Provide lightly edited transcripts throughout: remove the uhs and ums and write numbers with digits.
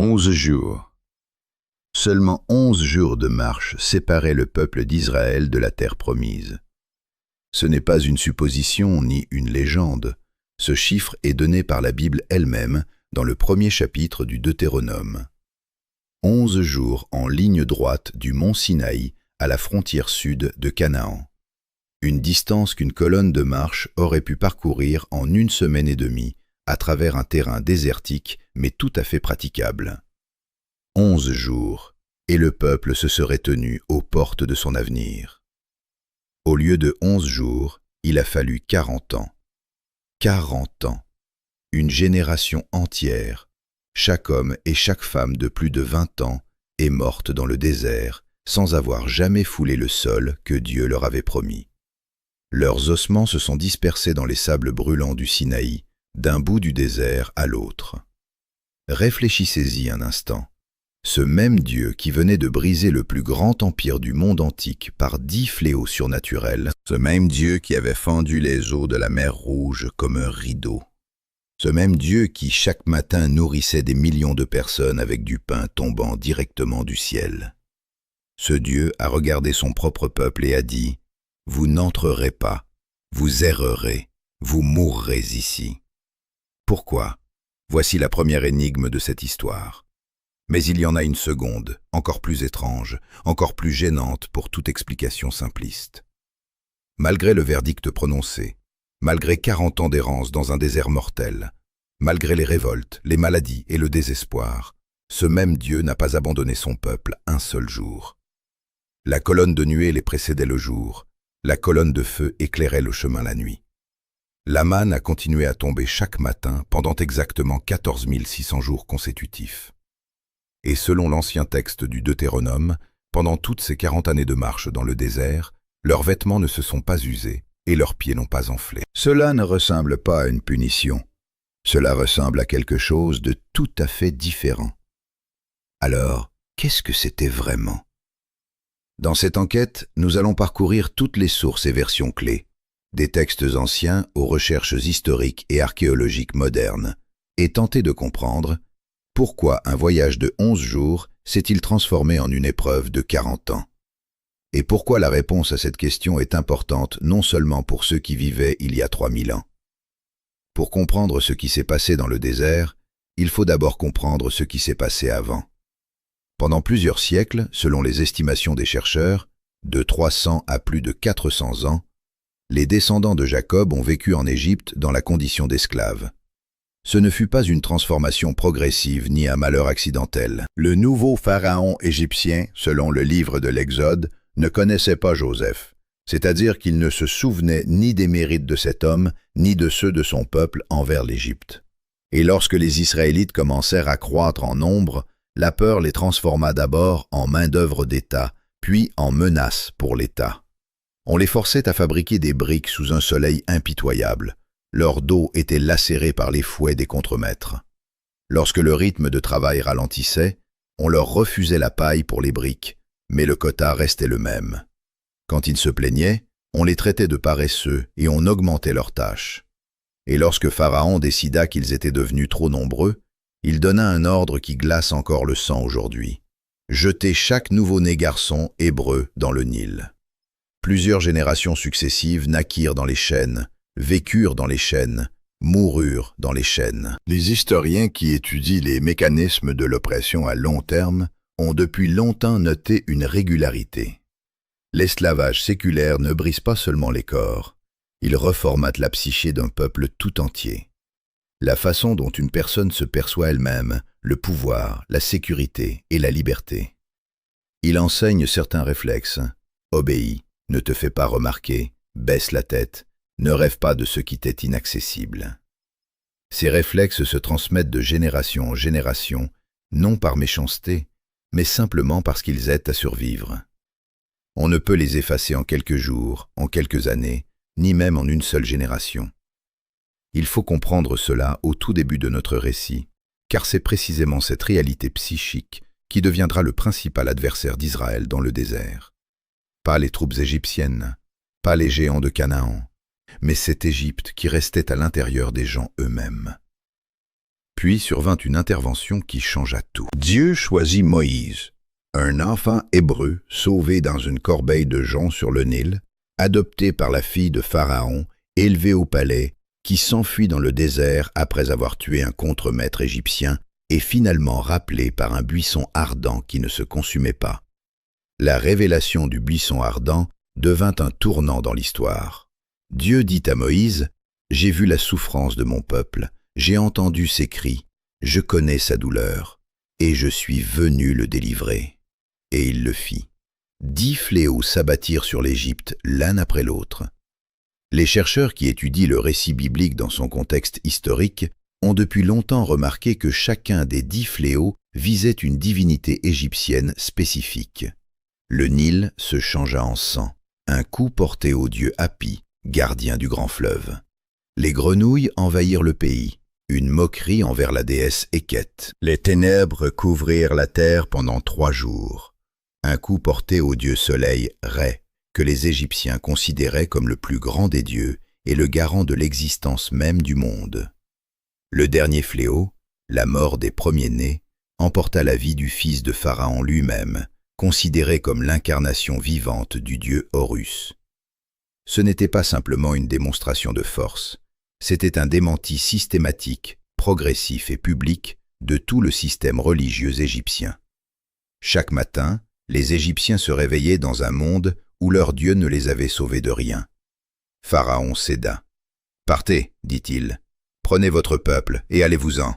11 jours. Seulement 11 jours de marche séparaient le peuple d'Israël de la terre promise. Ce n'est pas une supposition ni une légende. Ce chiffre est donné par la Bible elle-même dans le premier chapitre du Deutéronome. 11 jours en ligne droite du mont Sinaï à la frontière sud de Canaan. Une distance qu'une colonne de marche aurait pu parcourir en 1 semaine et demie à travers un terrain désertique mais tout à fait praticable. 11 jours, et le peuple se serait tenu aux portes de son avenir. Au lieu de 11 jours, il a fallu 40 ans. 40 ans. Une génération entière. Chaque homme et chaque femme de plus de 20 ans est morte dans le désert sans avoir jamais foulé le sol que Dieu leur avait promis. Leurs ossements se sont dispersés dans les sables brûlants du Sinaï, d'un bout du désert à l'autre. Réfléchissez-y un instant. Ce même Dieu qui venait de briser le plus grand empire du monde antique par 10 fléaux surnaturels, ce même Dieu qui avait fendu les eaux de la mer Rouge comme un rideau, ce même Dieu qui chaque matin nourrissait des millions de personnes avec du pain tombant directement du ciel. Ce Dieu a regardé son propre peuple et a dit « Vous n'entrerez pas, vous errerez, vous mourrez ici. » Pourquoi? Voici la première énigme de cette histoire. Mais il y en a une seconde, encore plus étrange, encore plus gênante pour toute explication simpliste. Malgré le verdict prononcé, malgré 40 ans d'errance dans un désert mortel, malgré les révoltes, les maladies et le désespoir, ce même Dieu n'a pas abandonné son peuple un seul jour. La colonne de nuée les précédait le jour, la colonne de feu éclairait le chemin la nuit. La manne a continué à tomber chaque matin pendant exactement 14 600 jours consécutifs. Et selon l'ancien texte du Deutéronome, pendant toutes ces 40 années de marche dans le désert, leurs vêtements ne se sont pas usés et leurs pieds n'ont pas enflé. Cela ne ressemble pas à une punition. Cela ressemble à quelque chose de tout à fait différent. Alors, qu'est-ce que c'était vraiment? Dans cette enquête, nous allons parcourir toutes les sources et versions clés, des textes anciens aux recherches historiques et archéologiques modernes, et tenter de comprendre pourquoi un voyage de 11 jours s'est-il transformé en une épreuve de 40 ans. Et pourquoi la réponse à cette question est importante non seulement pour ceux qui vivaient il y a 3000 ans. Pour comprendre ce qui s'est passé dans le désert, il faut d'abord comprendre ce qui s'est passé avant. Pendant plusieurs siècles, selon les estimations des chercheurs, de 300 à plus de 400 ans, les descendants de Jacob ont vécu en Égypte dans la condition d'esclaves. Ce ne fut pas une transformation progressive ni un malheur accidentel. Le nouveau pharaon égyptien, selon le livre de l'Exode, ne connaissait pas Joseph, c'est-à-dire qu'il ne se souvenait ni des mérites de cet homme, ni de ceux de son peuple envers l'Égypte. Et lorsque les Israélites commencèrent à croître en nombre, la peur les transforma d'abord en main-d'œuvre d'État, puis en menace pour l'État. On les forçait à fabriquer des briques sous un soleil impitoyable. Leur dos était lacéré par les fouets des contremaîtres. Lorsque le rythme de travail ralentissait, on leur refusait la paille pour les briques, mais le quota restait le même. Quand ils se plaignaient, on les traitait de paresseux et on augmentait leurs tâches. Et lorsque Pharaon décida qu'ils étaient devenus trop nombreux, il donna un ordre qui glace encore le sang aujourd'hui. Jeter chaque nouveau-né garçon hébreu dans le Nil. Plusieurs générations successives naquirent dans les chaînes, vécurent dans les chaînes, moururent dans les chaînes. Les historiens qui étudient les mécanismes de l'oppression à long terme ont depuis longtemps noté une régularité. L'esclavage séculaire ne brise pas seulement les corps, il reformate la psyché d'un peuple tout entier. La façon dont une personne se perçoit elle-même, le pouvoir, la sécurité et la liberté. Il enseigne certains réflexes. Obéis, ne te fais pas remarquer, baisse la tête, ne rêve pas de ce qui t'est inaccessible. Ces réflexes se transmettent de génération en génération, non par méchanceté, mais simplement parce qu'ils aident à survivre. On ne peut les effacer en quelques jours, en quelques années, ni même en une seule génération. Il faut comprendre cela au tout début de notre récit, car c'est précisément cette réalité psychique qui deviendra le principal adversaire d'Israël dans le désert. Pas les troupes égyptiennes, pas les géants de Canaan, mais cette Égypte qui restait à l'intérieur des gens eux-mêmes. Puis survint une intervention qui changea tout. Dieu choisit Moïse, un enfant hébreu sauvé dans une corbeille de joncs sur le Nil, adopté par la fille de Pharaon, élevé au palais, qui s'enfuit dans le désert après avoir tué un contremaître égyptien et finalement rappelé par un buisson ardent qui ne se consumait pas. La révélation du buisson ardent devint un tournant dans l'histoire. Dieu dit à Moïse, « J'ai vu la souffrance de mon peuple, j'ai entendu ses cris, je connais sa douleur, et je suis venu le délivrer. » Et il le fit. 10 fléaux s'abattirent sur l'Égypte l'un après l'autre. Les chercheurs qui étudient le récit biblique dans son contexte historique ont depuis longtemps remarqué que chacun des 10 fléaux visait une divinité égyptienne spécifique. Le Nil se changea en sang, un coup porté au dieu Hapi, gardien du grand fleuve. Les grenouilles envahirent le pays, une moquerie envers la déesse Héket. Les ténèbres couvrirent la terre pendant 3 jours, un coup porté au dieu soleil Ré, que les Égyptiens considéraient comme le plus grand des dieux et le garant de l'existence même du monde. Le dernier fléau, la mort des premiers-nés, emporta la vie du fils de Pharaon lui-même, considéré comme l'incarnation vivante du dieu Horus. Ce n'était pas simplement une démonstration de force, c'était un démenti systématique, progressif et public de tout le système religieux égyptien. Chaque matin, les Égyptiens se réveillaient dans un monde où leur Dieu ne les avait sauvés de rien. Pharaon céda. « Partez, dit-il, prenez votre peuple et allez-vous-en. »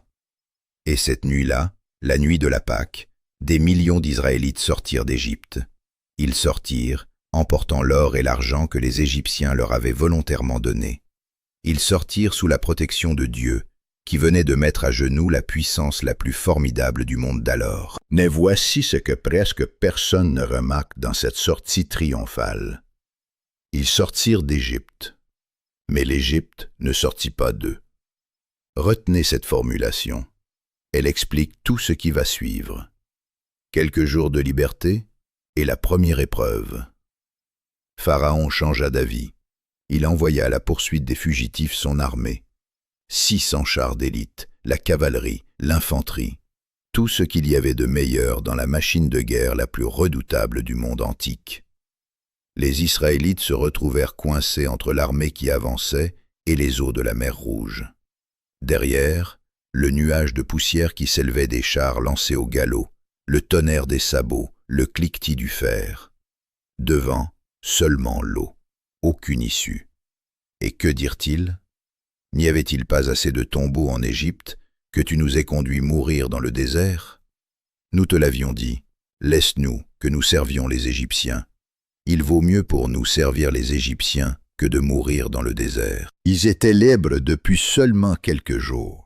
Et cette nuit-là, la nuit de la Pâque, des millions d'Israélites sortirent d'Égypte. Ils sortirent, emportant l'or et l'argent que les Égyptiens leur avaient volontairement donnés. Ils sortirent sous la protection de Dieu, qui venait de mettre à genoux la puissance la plus formidable du monde d'alors. Mais voici ce que presque personne ne remarque dans cette sortie triomphale. Ils sortirent d'Égypte, mais l'Égypte ne sortit pas d'eux. Retenez cette formulation. Elle explique tout ce qui va suivre. Quelques jours de liberté et la première épreuve. Pharaon changea d'avis. Il envoya à la poursuite des fugitifs son armée. 600 chars d'élite, la cavalerie, l'infanterie, tout ce qu'il y avait de meilleur dans la machine de guerre la plus redoutable du monde antique. Les Israélites se retrouvèrent coincés entre l'armée qui avançait et les eaux de la mer Rouge. Derrière, le nuage de poussière qui s'élevait des chars lancés au galop, le tonnerre des sabots, le cliquetis du fer. Devant, seulement l'eau, aucune issue. Et que dirent-ils ? N'y avait-il pas assez de tombeaux en Égypte que tu nous aies conduits mourir dans le désert ? Nous te l'avions dit, laisse-nous que nous servions les Égyptiens. Il vaut mieux pour nous servir les Égyptiens que de mourir dans le désert. Ils étaient libres depuis seulement quelques jours.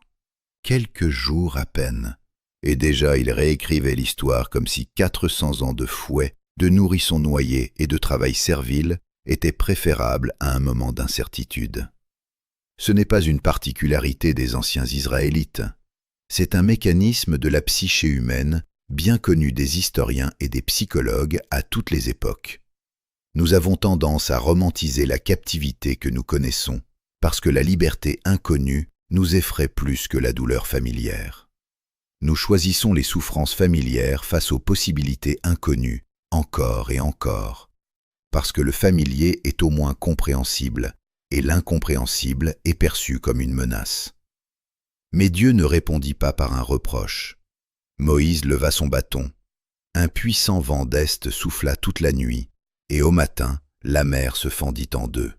Quelques jours à peine. Et déjà ils réécrivaient l'histoire comme si 400 ans de fouet, de nourrissons noyés et de travail servile étaient préférables à un moment d'incertitude. Ce n'est pas une particularité des anciens Israélites. C'est un mécanisme de la psyché humaine bien connu des historiens et des psychologues à toutes les époques. Nous avons tendance à romantiser la captivité que nous connaissons parce que la liberté inconnue nous effraie plus que la douleur familière. Nous choisissons les souffrances familières face aux possibilités inconnues, encore et encore, parce que le familier est au moins compréhensible, et l'incompréhensible est perçu comme une menace. Mais Dieu ne répondit pas par un reproche. Moïse leva son bâton. Un puissant vent d'est souffla toute la nuit, et au matin, la mer se fendit en deux.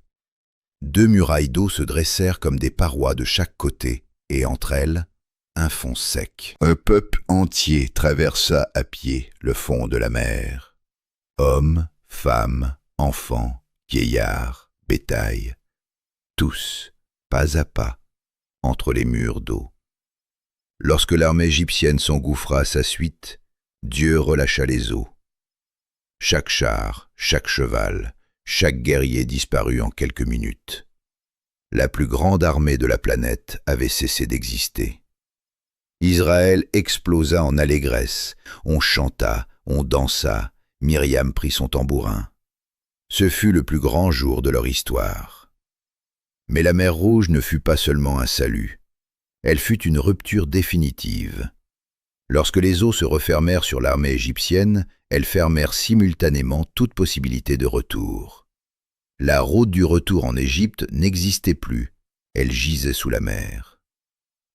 2 murailles d'eau se dressèrent comme des parois de chaque côté, et entre elles, un fond sec. Un peuple entier traversa à pied le fond de la mer. Hommes, femmes, enfants, vieillards, bétail, tous, pas à pas, entre les murs d'eau. Lorsque l'armée égyptienne s'engouffra à sa suite, Dieu relâcha les eaux. Chaque char, chaque cheval, chaque guerrier disparut en quelques minutes. La plus grande armée de la planète avait cessé d'exister. Israël explosa en allégresse, on chanta, on dansa, Myriam prit son tambourin. Ce fut le plus grand jour de leur histoire. Mais la mer Rouge ne fut pas seulement un salut. Elle fut une rupture définitive. Lorsque les eaux se refermèrent sur l'armée égyptienne, elles fermèrent simultanément toute possibilité de retour. La route du retour en Égypte n'existait plus, elle gisait sous la mer.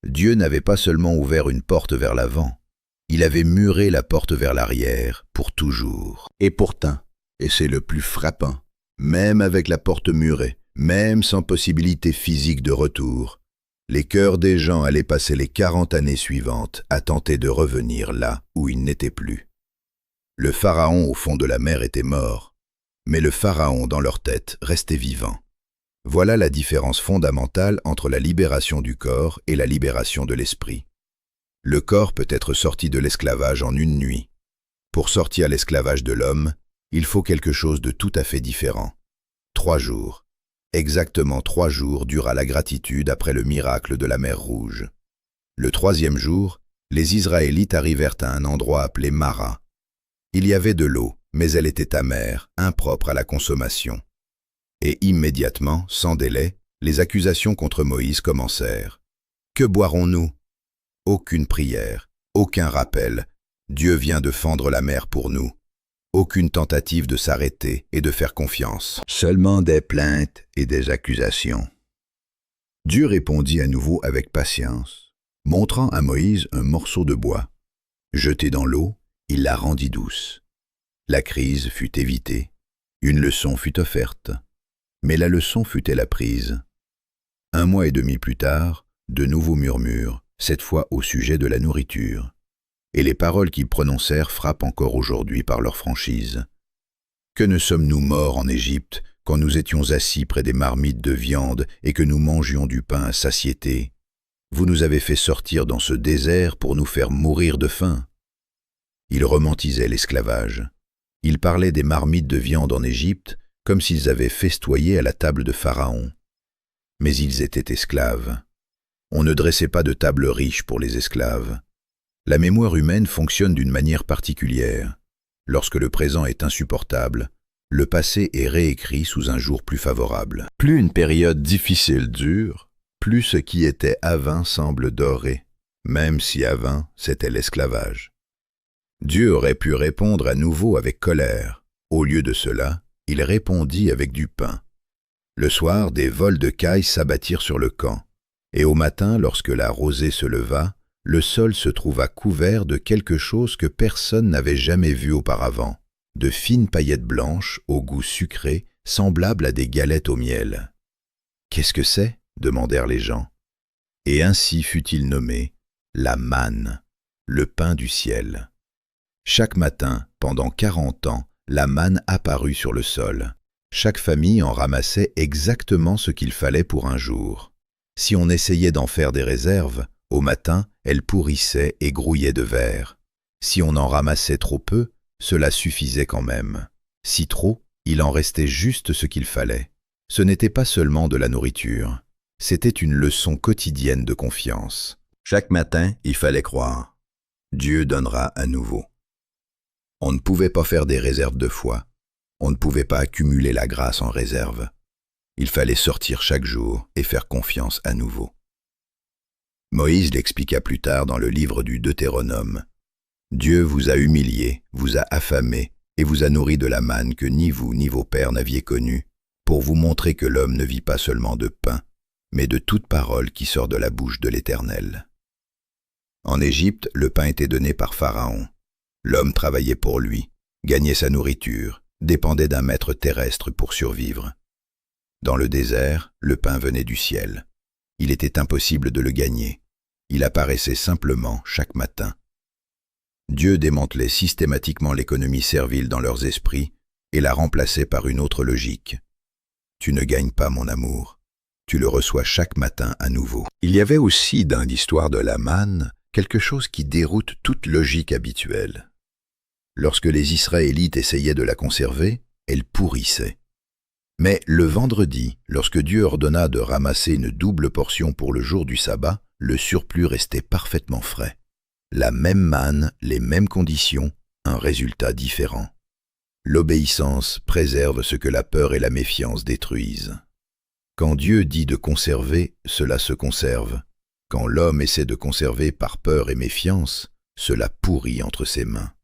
Dieu n'avait pas seulement ouvert une porte vers l'avant, il avait muré la porte vers l'arrière, pour toujours. Et pourtant, et c'est le plus frappant, même avec la porte murée, même sans possibilité physique de retour, les cœurs des gens allaient passer les 40 années suivantes à tenter de revenir là où ils n'étaient plus. Le pharaon au fond de la mer était mort, mais le pharaon dans leur tête restait vivant. Voilà la différence fondamentale entre la libération du corps et la libération de l'esprit. Le corps peut être sorti de l'esclavage en une nuit. Pour sortir l'esclavage de l'homme, il faut quelque chose de tout à fait différent. 3 jours. Exactement 3 jours dura la gratitude après le miracle de la mer Rouge. Le 3e jour, les Israélites arrivèrent à un endroit appelé Mara. Il y avait de l'eau, mais elle était amère, impropre à la consommation. Et immédiatement, sans délai, les accusations contre Moïse commencèrent. Que boirons-nous? Aucune prière, aucun rappel. Dieu vient de fendre la mer pour nous. Aucune tentative de s'arrêter et de faire confiance. Seulement des plaintes et des accusations. Dieu répondit à nouveau avec patience, montrant à Moïse un morceau de bois. Jeté dans l'eau, il la rendit douce. La crise fut évitée. Une leçon fut offerte. Mais la leçon fut-elle apprise? 1 mois et demi plus tard, de nouveaux murmures, cette fois au sujet de la nourriture. Et les paroles qu'ils prononcèrent frappent encore aujourd'hui par leur franchise. Que ne sommes-nous morts en Égypte quand nous étions assis près des marmites de viande et que nous mangions du pain à satiété? Vous nous avez fait sortir dans ce désert pour nous faire mourir de faim. Ils romantisaient l'esclavage. Ils parlaient des marmites de viande en Égypte comme s'ils avaient festoyé à la table de Pharaon. Mais ils étaient esclaves. On ne dressait pas de table riche pour les esclaves. La mémoire humaine fonctionne d'une manière particulière. Lorsque le présent est insupportable, le passé est réécrit sous un jour plus favorable. Plus une période difficile dure, plus ce qui était avant semble doré, même si avant c'était l'esclavage. Dieu aurait pu répondre à nouveau avec colère. Au lieu de cela, il répondit avec du pain. Le soir, des vols de cailles s'abattirent sur le camp, et au matin, lorsque la rosée se leva, le sol se trouva couvert de quelque chose que personne n'avait jamais vu auparavant, de fines paillettes blanches au goût sucré, semblables à des galettes au miel. « Qu'est-ce que c'est » demandèrent les gens. Et ainsi fut-il nommé la manne, le pain du ciel. Chaque matin, pendant 40 ans, la manne apparut sur le sol. Chaque famille en ramassait exactement ce qu'il fallait pour un jour. Si on essayait d'en faire des réserves, au matin, elle pourrissait et grouillait de verre. Si on en ramassait trop peu, cela suffisait quand même. Si trop, il en restait juste ce qu'il fallait. Ce n'était pas seulement de la nourriture, c'était une leçon quotidienne de confiance. Chaque matin, il fallait croire. Dieu donnera à nouveau. On ne pouvait pas faire des réserves de foi. On ne pouvait pas accumuler la grâce en réserve. Il fallait sortir chaque jour et faire confiance à nouveau. Moïse l'expliqua plus tard dans le livre du Deutéronome. Dieu vous a humilié, vous a affamé et vous a nourri de la manne que ni vous ni vos pères n'aviez connue, pour vous montrer que l'homme ne vit pas seulement de pain, mais de toute parole qui sort de la bouche de l'Éternel. En Égypte, le pain était donné par Pharaon. L'homme travaillait pour lui, gagnait sa nourriture, dépendait d'un maître terrestre pour survivre. Dans le désert, le pain venait du ciel. Il était impossible de le gagner. Il apparaissait simplement chaque matin. Dieu démantelait systématiquement l'économie servile dans leurs esprits et la remplaçait par une autre logique. Tu ne gagnes pas mon amour. Tu le reçois chaque matin à nouveau. Il y avait aussi dans l'histoire de la manne quelque chose qui déroute toute logique habituelle. Lorsque les Israélites essayaient de la conserver, elle pourrissait. Mais le vendredi, lorsque Dieu ordonna de ramasser une double portion pour le jour du sabbat, le surplus restait parfaitement frais. La même manne, les mêmes conditions, un résultat différent. L'obéissance préserve ce que la peur et la méfiance détruisent. Quand Dieu dit de conserver, cela se conserve. Quand l'homme essaie de conserver par peur et méfiance, cela pourrit entre ses mains.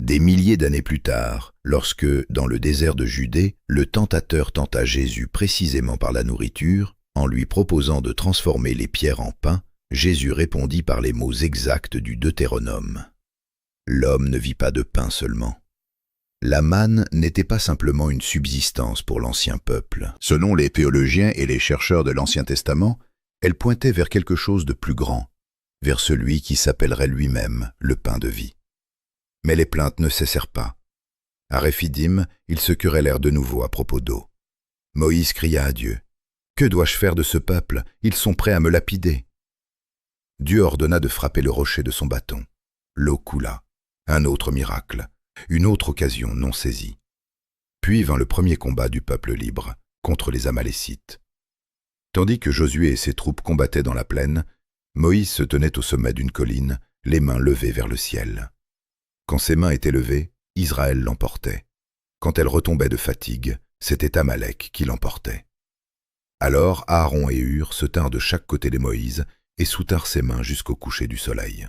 Des milliers d'années plus tard, lorsque, dans le désert de Judée, le tentateur tenta Jésus précisément par la nourriture, en lui proposant de transformer les pierres en pain, Jésus répondit par les mots exacts du Deutéronome. L'homme ne vit pas de pain seulement. La manne n'était pas simplement une subsistance pour l'ancien peuple. Selon les théologiens et les chercheurs de l'Ancien Testament, elle pointait vers quelque chose de plus grand, vers celui qui s'appellerait lui-même le pain de vie. Mais les plaintes ne cessèrent pas. À Réphidim, ils se querellèrent de nouveau à propos d'eau. Moïse cria à Dieu, « Que dois-je faire de ce peuple? Ils sont prêts à me lapider. » Dieu ordonna de frapper le rocher de son bâton. L'eau coula. Un autre miracle, une autre occasion non saisie. Puis vint le premier combat du peuple libre contre les Amalécites. Tandis que Josué et ses troupes combattaient dans la plaine, Moïse se tenait au sommet d'une colline, les mains levées vers le ciel. Quand ses mains étaient levées, Israël l'emportait. Quand elles retombaient de fatigue, c'était Amalek qui l'emportait. Alors Aaron et Hur se tinrent de chaque côté de Moïse et soutinrent ses mains jusqu'au coucher du soleil.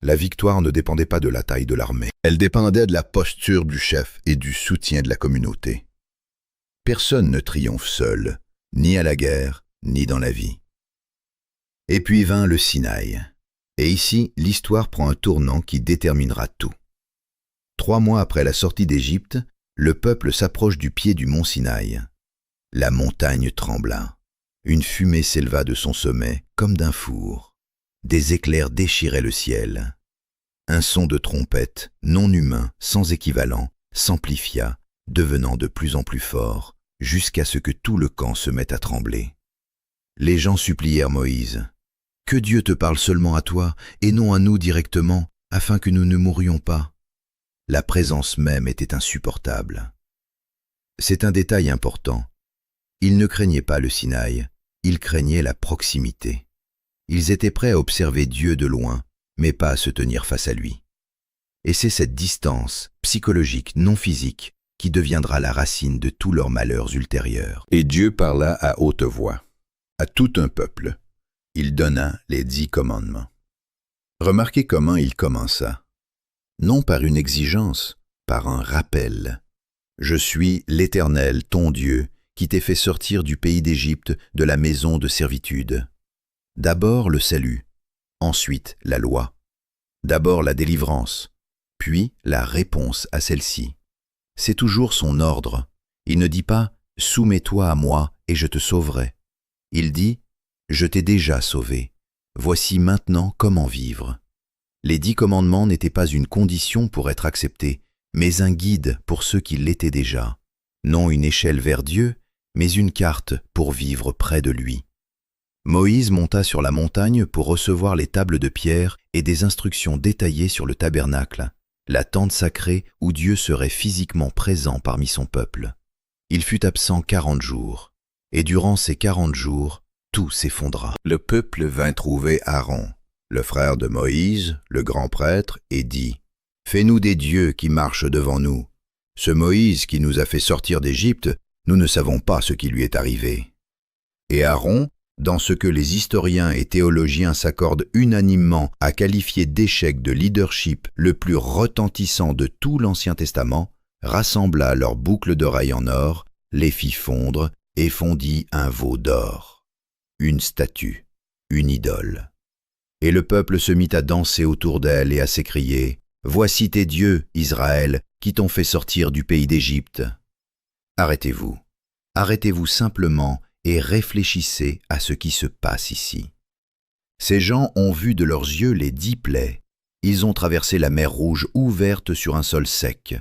La victoire ne dépendait pas de la taille de l'armée, elle dépendait de la posture du chef et du soutien de la communauté. Personne ne triomphe seul, ni à la guerre, ni dans la vie. Et puis vint le Sinaï. Et ici, l'histoire prend un tournant qui déterminera tout. 3 mois après la sortie d'Égypte, le peuple s'approche du pied du mont Sinaï. La montagne trembla. Une fumée s'éleva de son sommet comme d'un four. Des éclairs déchiraient le ciel. Un son de trompette, non humain, sans équivalent, s'amplifia, devenant de plus en plus fort, jusqu'à ce que tout le camp se mette à trembler. Les gens supplièrent Moïse, « Que Dieu te parle seulement à toi, et non à nous directement, afin que nous ne mourions pas. » La présence même était insupportable. C'est un détail important. Ils ne craignaient pas le Sinaï, ils craignaient la proximité. Ils étaient prêts à observer Dieu de loin, mais pas à se tenir face à lui. Et c'est cette distance, psychologique, non physique, qui deviendra la racine de tous leurs malheurs ultérieurs. Et Dieu parla à haute voix, à tout un peuple. Il donna les 10 commandements. Remarquez comment il commença. Non par une exigence, par un rappel. « Je suis l'Éternel, ton Dieu, qui t'ai fait sortir du pays d'Égypte, de la maison de servitude. » D'abord le salut, ensuite la loi. D'abord la délivrance, puis la réponse à celle-ci. C'est toujours son ordre. Il ne dit pas « Soumets-toi à moi et je te sauverai ». Il dit « Je t'ai déjà sauvé. Voici maintenant comment vivre. » Les 10 commandements n'étaient pas une condition pour être acceptés, mais un guide pour ceux qui l'étaient déjà. Non une échelle vers Dieu, mais une carte pour vivre près de lui. Moïse monta sur la montagne pour recevoir les tables de pierre et des instructions détaillées sur le tabernacle, la tente sacrée où Dieu serait physiquement présent parmi son peuple. Il fut absent 40 jours, et durant ces 40 jours, tout s'effondra. Le peuple vint trouver Aaron, le frère de Moïse, le grand prêtre, et dit « Fais-nous des dieux qui marchent devant nous. Ce Moïse qui nous a fait sortir d'Égypte, nous ne savons pas ce qui lui est arrivé. » Et Aaron, dans ce que les historiens et théologiens s'accordent unanimement à qualifier d'échec de leadership le plus retentissant de tout l'Ancien Testament, rassembla leurs boucles d'oreilles en or, les fit fondre et fondit un veau d'or, une statue, une idole. Et le peuple se mit à danser autour d'elle et à s'écrier « Voici tes dieux, Israël, qui t'ont fait sortir du pays d'Égypte. » Arrêtez-vous, arrêtez-vous simplement et réfléchissez à ce qui se passe ici. Ces gens ont vu de leurs yeux les 10 plaies. Ils ont traversé la mer Rouge ouverte sur un sol sec.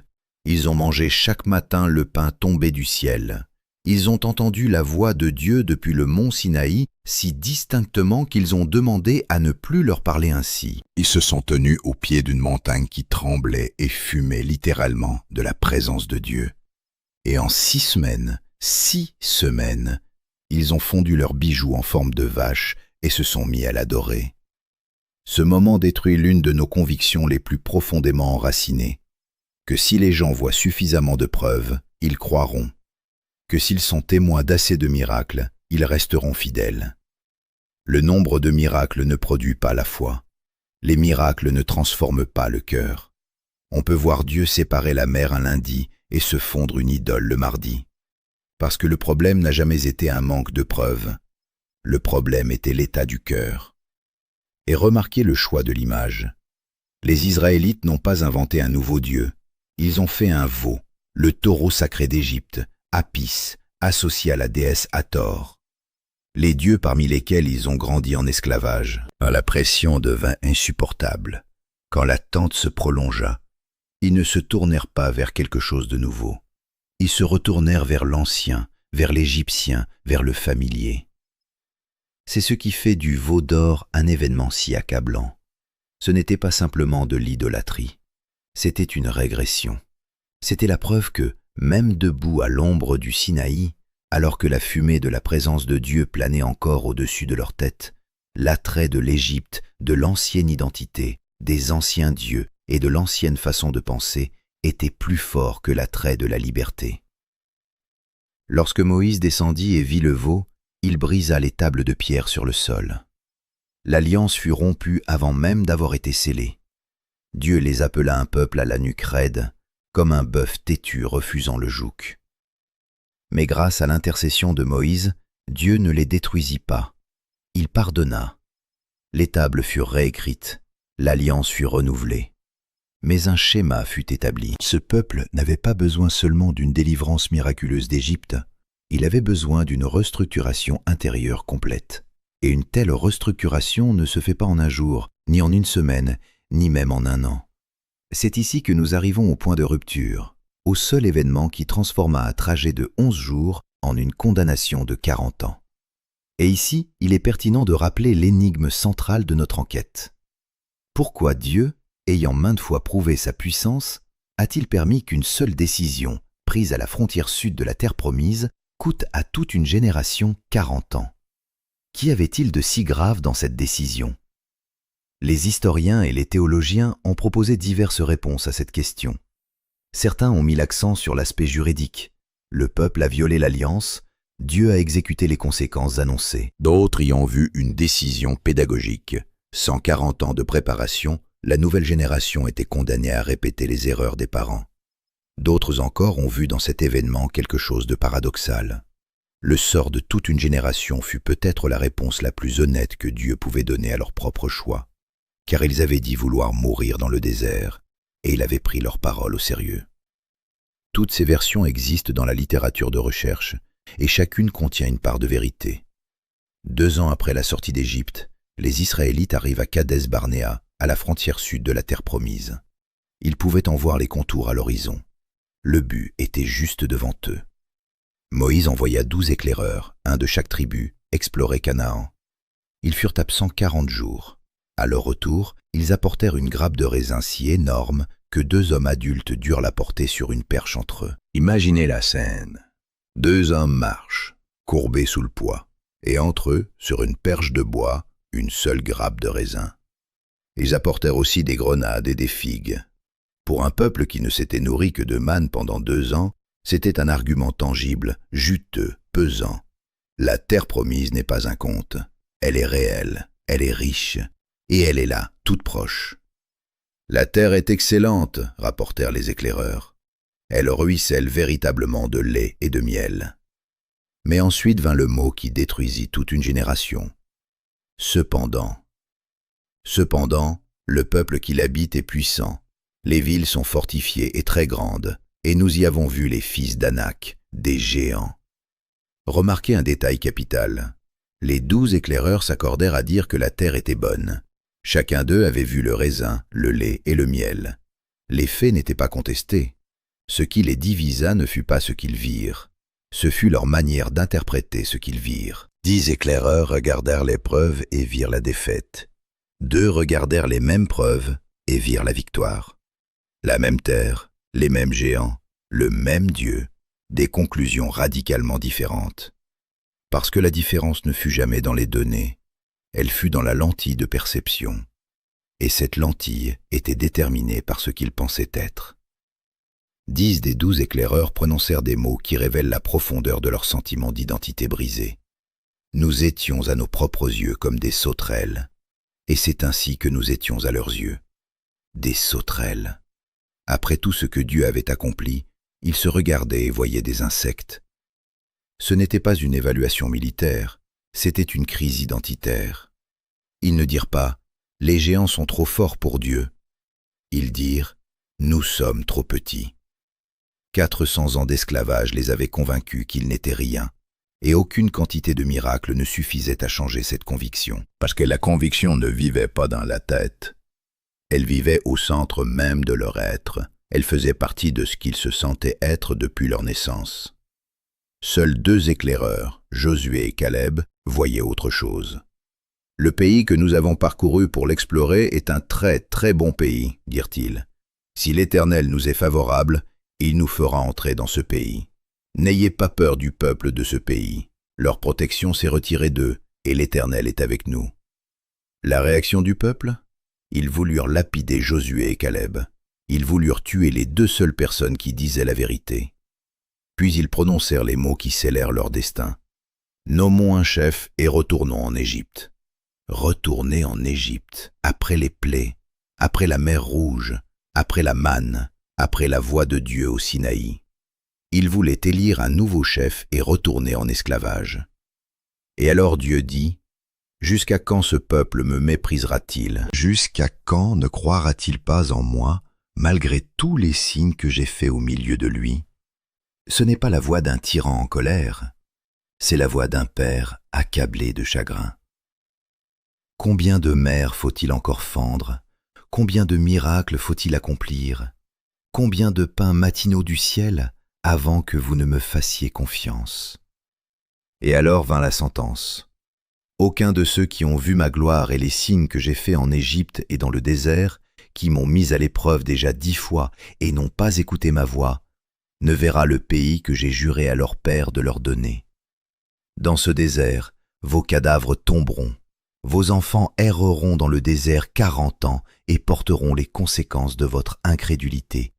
Ils ont mangé chaque matin le pain tombé du ciel. Ils ont entendu la voix de Dieu depuis le mont Sinaï si distinctement qu'ils ont demandé à ne plus leur parler ainsi. Ils se sont tenus au pied d'une montagne qui tremblait et fumait littéralement de la présence de Dieu. Et en 6 semaines, ils ont fondu leurs bijoux en forme de vache et se sont mis à l'adorer. Ce moment détruit l'une de nos convictions les plus profondément enracinées, que si les gens voient suffisamment de preuves, ils croiront, que s'ils sont témoins d'assez de miracles, ils resteront fidèles. Le nombre de miracles ne produit pas la foi. Les miracles ne transforment pas le cœur. On peut voir Dieu séparer la mer un lundi et se fondre une idole le mardi. Parce que le problème n'a jamais été un manque de preuves. Le problème était l'état du cœur. Et remarquez le choix de l'image. Les Israélites n'ont pas inventé un nouveau Dieu. Ils ont fait un veau, le taureau sacré d'Égypte, Apis, associé à la déesse Hathor. Les dieux parmi lesquels ils ont grandi en esclavage. Quand la pression devint insupportable, quand l'attente se prolongea, ils ne se tournèrent pas vers quelque chose de nouveau. Ils se retournèrent vers l'ancien, vers l'Égyptien, vers le familier. C'est ce qui fait du veau d'or un événement si accablant. Ce n'était pas simplement de l'idolâtrie, c'était une régression. C'était la preuve que, même debout à l'ombre du Sinaï, alors que la fumée de la présence de Dieu planait encore au-dessus de leur tête, l'attrait de l'Égypte, de l'ancienne identité, des anciens dieux et de l'ancienne façon de penser était plus fort que l'attrait de la liberté. Lorsque Moïse descendit et vit le veau, il brisa les tables de pierre sur le sol. L'alliance fut rompue avant même d'avoir été scellée. Dieu les appela un peuple à la nuque raide, comme un bœuf têtu refusant le joug. Mais grâce à l'intercession de Moïse, Dieu ne les détruisit pas. Il pardonna. Les tables furent réécrites, l'alliance fut renouvelée. Mais un schéma fut établi. Ce peuple n'avait pas besoin seulement d'une délivrance miraculeuse d'Égypte, il avait besoin d'une restructuration intérieure complète. Et une telle restructuration ne se fait pas en un jour, ni en une semaine, ni même en un an. C'est ici que nous arrivons au point de rupture, au seul événement qui transforma un trajet de 11 jours en une condamnation de 40 ans. Et ici, il est pertinent de rappeler l'énigme centrale de notre enquête. Pourquoi Dieu, ayant maintes fois prouvé sa puissance, a-t-il permis qu'une seule décision, prise à la frontière sud de la terre promise, coûte à toute une génération 40 ans? Qu'y avait-il de si grave dans cette décision? Les historiens et les théologiens ont proposé diverses réponses à cette question. Certains ont mis l'accent sur l'aspect juridique. Le peuple a violé l'alliance, Dieu a exécuté les conséquences annoncées. D'autres y ont vu une décision pédagogique. Sans 40 ans de préparation, la nouvelle génération était condamnée à répéter les erreurs des parents. D'autres encore ont vu dans cet événement quelque chose de paradoxal. Le sort de toute une génération fut peut-être la réponse la plus honnête que Dieu pouvait donner à leur propre choix, car ils avaient dit vouloir mourir dans le désert, et il avait pris leur parole au sérieux. Toutes ces versions existent dans la littérature de recherche, et chacune contient une part de vérité. 2 ans après la sortie d'Égypte, les Israélites arrivent à Kadès Barnéa, à la frontière sud de la terre promise. Ils pouvaient en voir les contours à l'horizon. Le but était juste devant eux. Moïse envoya 12 éclaireurs, un de chaque tribu, explorer Canaan. Ils furent absents 40 jours. À leur retour, ils apportèrent une grappe de raisin si énorme que 2 hommes adultes durent la porter sur une perche entre eux. Imaginez la scène. 2 hommes marchent, courbés sous le poids, et entre eux, sur une perche de bois, une seule grappe de raisin. Ils apportèrent aussi des grenades et des figues. Pour un peuple qui ne s'était nourri que de manne pendant 2 ans, c'était un argument tangible, juteux, pesant. La terre promise n'est pas un conte. Elle est réelle, elle est riche, et elle est là, toute proche. La terre est excellente, rapportèrent les éclaireurs. Elle ruisselle véritablement de lait et de miel. Mais ensuite vint le mot qui détruisit toute une génération. Cependant, le peuple qui l'habite est puissant. Les villes sont fortifiées et très grandes, et nous y avons vu les fils d'Anak, des géants. Remarquez un détail capital. Les 12 éclaireurs s'accordèrent à dire que la terre était bonne. Chacun d'eux avait vu le raisin, le lait et le miel. Les faits n'étaient pas contestés. Ce qui les divisa ne fut pas ce qu'ils virent. Ce fut leur manière d'interpréter ce qu'ils virent. 10 éclaireurs regardèrent les preuves et virent la défaite. 2 regardèrent les mêmes preuves et virent la victoire. La même terre, les mêmes géants, le même Dieu, des conclusions radicalement différentes. Parce que la différence ne fut jamais dans les données, elle fut dans la lentille de perception. Et cette lentille était déterminée par ce qu'ils pensaient être. 10 des 12 éclaireurs prononcèrent des mots qui révèlent la profondeur de leur sentiment d'identité brisée. Nous étions à nos propres yeux comme des sauterelles, et c'est ainsi que nous étions à leurs yeux. Des sauterelles. Après tout ce que Dieu avait accompli, ils se regardaient et voyaient des insectes. Ce n'était pas une évaluation militaire, c'était une crise identitaire. Ils ne dirent pas « les géants sont trop forts pour Dieu ». Ils dirent « nous sommes trop petits ». 400 ans d'esclavage les avaient convaincus qu'ils n'étaient rien, et aucune quantité de miracles ne suffisait à changer cette conviction. Parce que la conviction ne vivait pas dans la tête. Elle vivait au centre même de leur être. Elle faisait partie de ce qu'ils se sentaient être depuis leur naissance. Seuls 2 éclaireurs, Josué et Caleb, voyaient autre chose. « Le pays que nous avons parcouru pour l'explorer est un très très bon pays, dirent-ils. Si l'Éternel nous est favorable, il nous fera entrer dans ce pays. N'ayez pas peur du peuple de ce pays. Leur protection s'est retirée d'eux, et l'Éternel est avec nous. » La réaction du peuple? Ils voulurent lapider Josué et Caleb. Ils voulurent tuer les 2 seules personnes qui disaient la vérité. Puis ils prononcèrent les mots qui scellèrent leur destin. « Nommons un chef et retournons en Égypte. » Retourner en Égypte, après les plaies, après la mer Rouge, après la manne, après la voix de Dieu au Sinaï. Ils voulaient élire un nouveau chef et retourner en esclavage. Et alors Dieu dit, « Jusqu'à quand ce peuple me méprisera-t-il? Jusqu'à quand ne croira-t-il pas en moi, malgré tous les signes que j'ai faits au milieu de lui? » Ce n'est pas la voix d'un tyran en colère, c'est la voix d'un père accablé de chagrin. Combien de mers faut-il encore fendre? Combien de miracles faut-il accomplir? Combien de pains matinaux du ciel avant que vous ne me fassiez confiance? Et alors vint la sentence. Aucun de ceux qui ont vu ma gloire et les signes que j'ai faits en Égypte et dans le désert, qui m'ont mis à l'épreuve déjà 10 fois et n'ont pas écouté ma voix, ne verra le pays que j'ai juré à leur père de leur donner. Dans ce désert, vos cadavres tomberont, vos enfants erreront dans le désert 40 ans et porteront les conséquences de votre incrédulité,